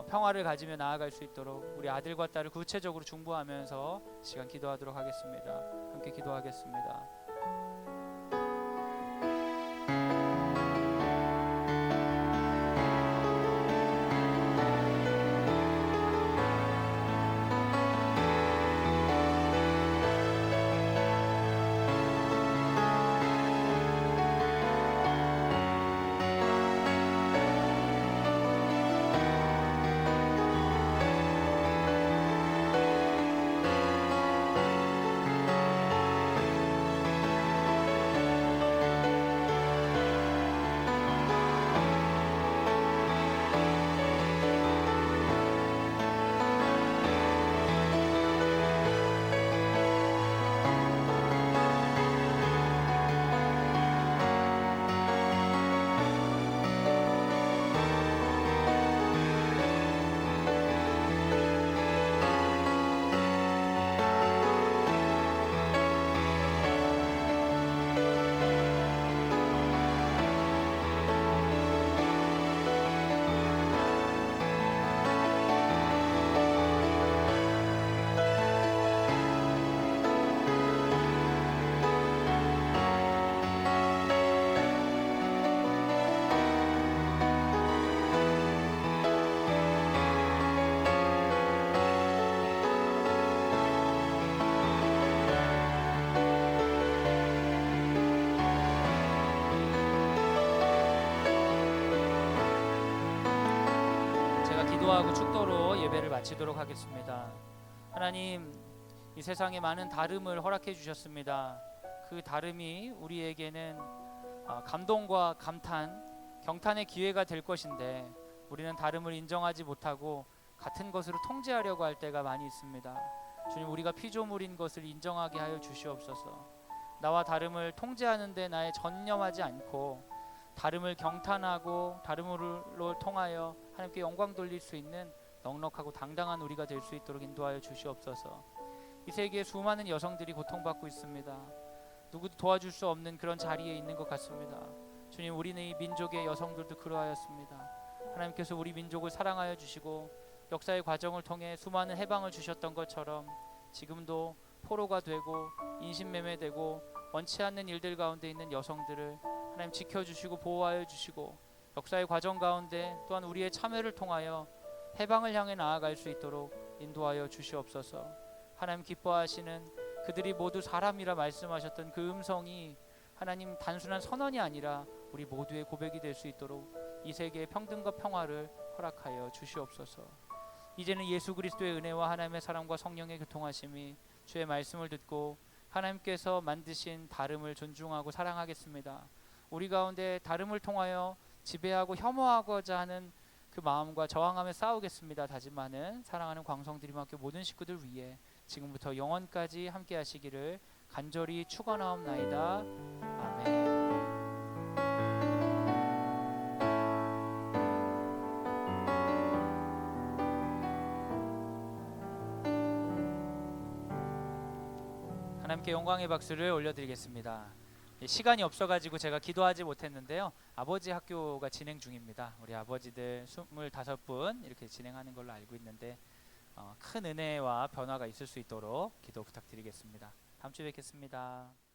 평화를 가지며 나아갈 수 있도록 우리 아들과 딸을 구체적으로 중보하면서 시간 기도하도록 하겠습니다. 함께 기도하겠습니다. 기도하고 축도로 예배를 마치도록 하겠습니다. 하나님, 이 세상에 많은 다름을 허락해 주셨습니다. 그 다름이 우리에게는 감동과 감탄, 경탄의 기회가 될 것인데 우리는 다름을 인정하지 못하고 같은 것으로 통제하려고 할 때가 많이 있습니다. 주님, 우리가 피조물인 것을 인정하게 하여 주시옵소서. 나와 다름을 통제하는 데 나에 전념하지 않고 다름을 경탄하고 다름으로 통하여 하나님께 영광 돌릴 수 있는 넉넉하고 당당한 우리가 될 수 있도록 인도하여 주시옵소서. 이 세계에 수많은 여성들이 고통받고 있습니다. 누구도 도와줄 수 없는 그런 자리에 있는 것 같습니다. 주님, 우리는 이 민족의 여성들도 그러하였습니다. 하나님께서 우리 민족을 사랑하여 주시고 역사의 과정을 통해 수많은 해방을 주셨던 것처럼 지금도 포로가 되고 인신매매되고 원치 않는 일들 가운데 있는 여성들을 하나님 지켜주시고 보호하여 주시고 역사의 과정 가운데 또한 우리의 참여를 통하여 해방을 향해 나아갈 수 있도록 인도하여 주시옵소서. 하나님 기뻐하시는 그들이 모두 사람이라 말씀하셨던 그 음성이 하나님 단순한 선언이 아니라 우리 모두의 고백이 될 수 있도록 이 세계의 평등과 평화를 허락하여 주시옵소서. 이제는 예수 그리스도의 은혜와 하나님의 사랑과 성령의 교통하심이 주의 말씀을 듣고 하나님께서 만드신 다름을 존중하고 사랑하겠습니다. 우리 가운데 다름을 통하여 지배하고 혐오하고자 하는 그 마음과 저항하며 싸우겠습니다. 다짐하는 사랑하는 광성드림학교 모든 식구들 위해 지금부터 영원까지 함께 하시기를 간절히 축원하옵나이다. 아멘. 하나님께 영광의 박수를 올려드리겠습니다. 시간이 없어가지고 제가 기도하지 못했는데요. 아버지 학교가 진행 중입니다. 우리 아버지들 25분 이렇게 진행하는 걸로 알고 있는데 큰 은혜와 변화가 있을 수 있도록 기도 부탁드리겠습니다. 다음 주에 뵙겠습니다.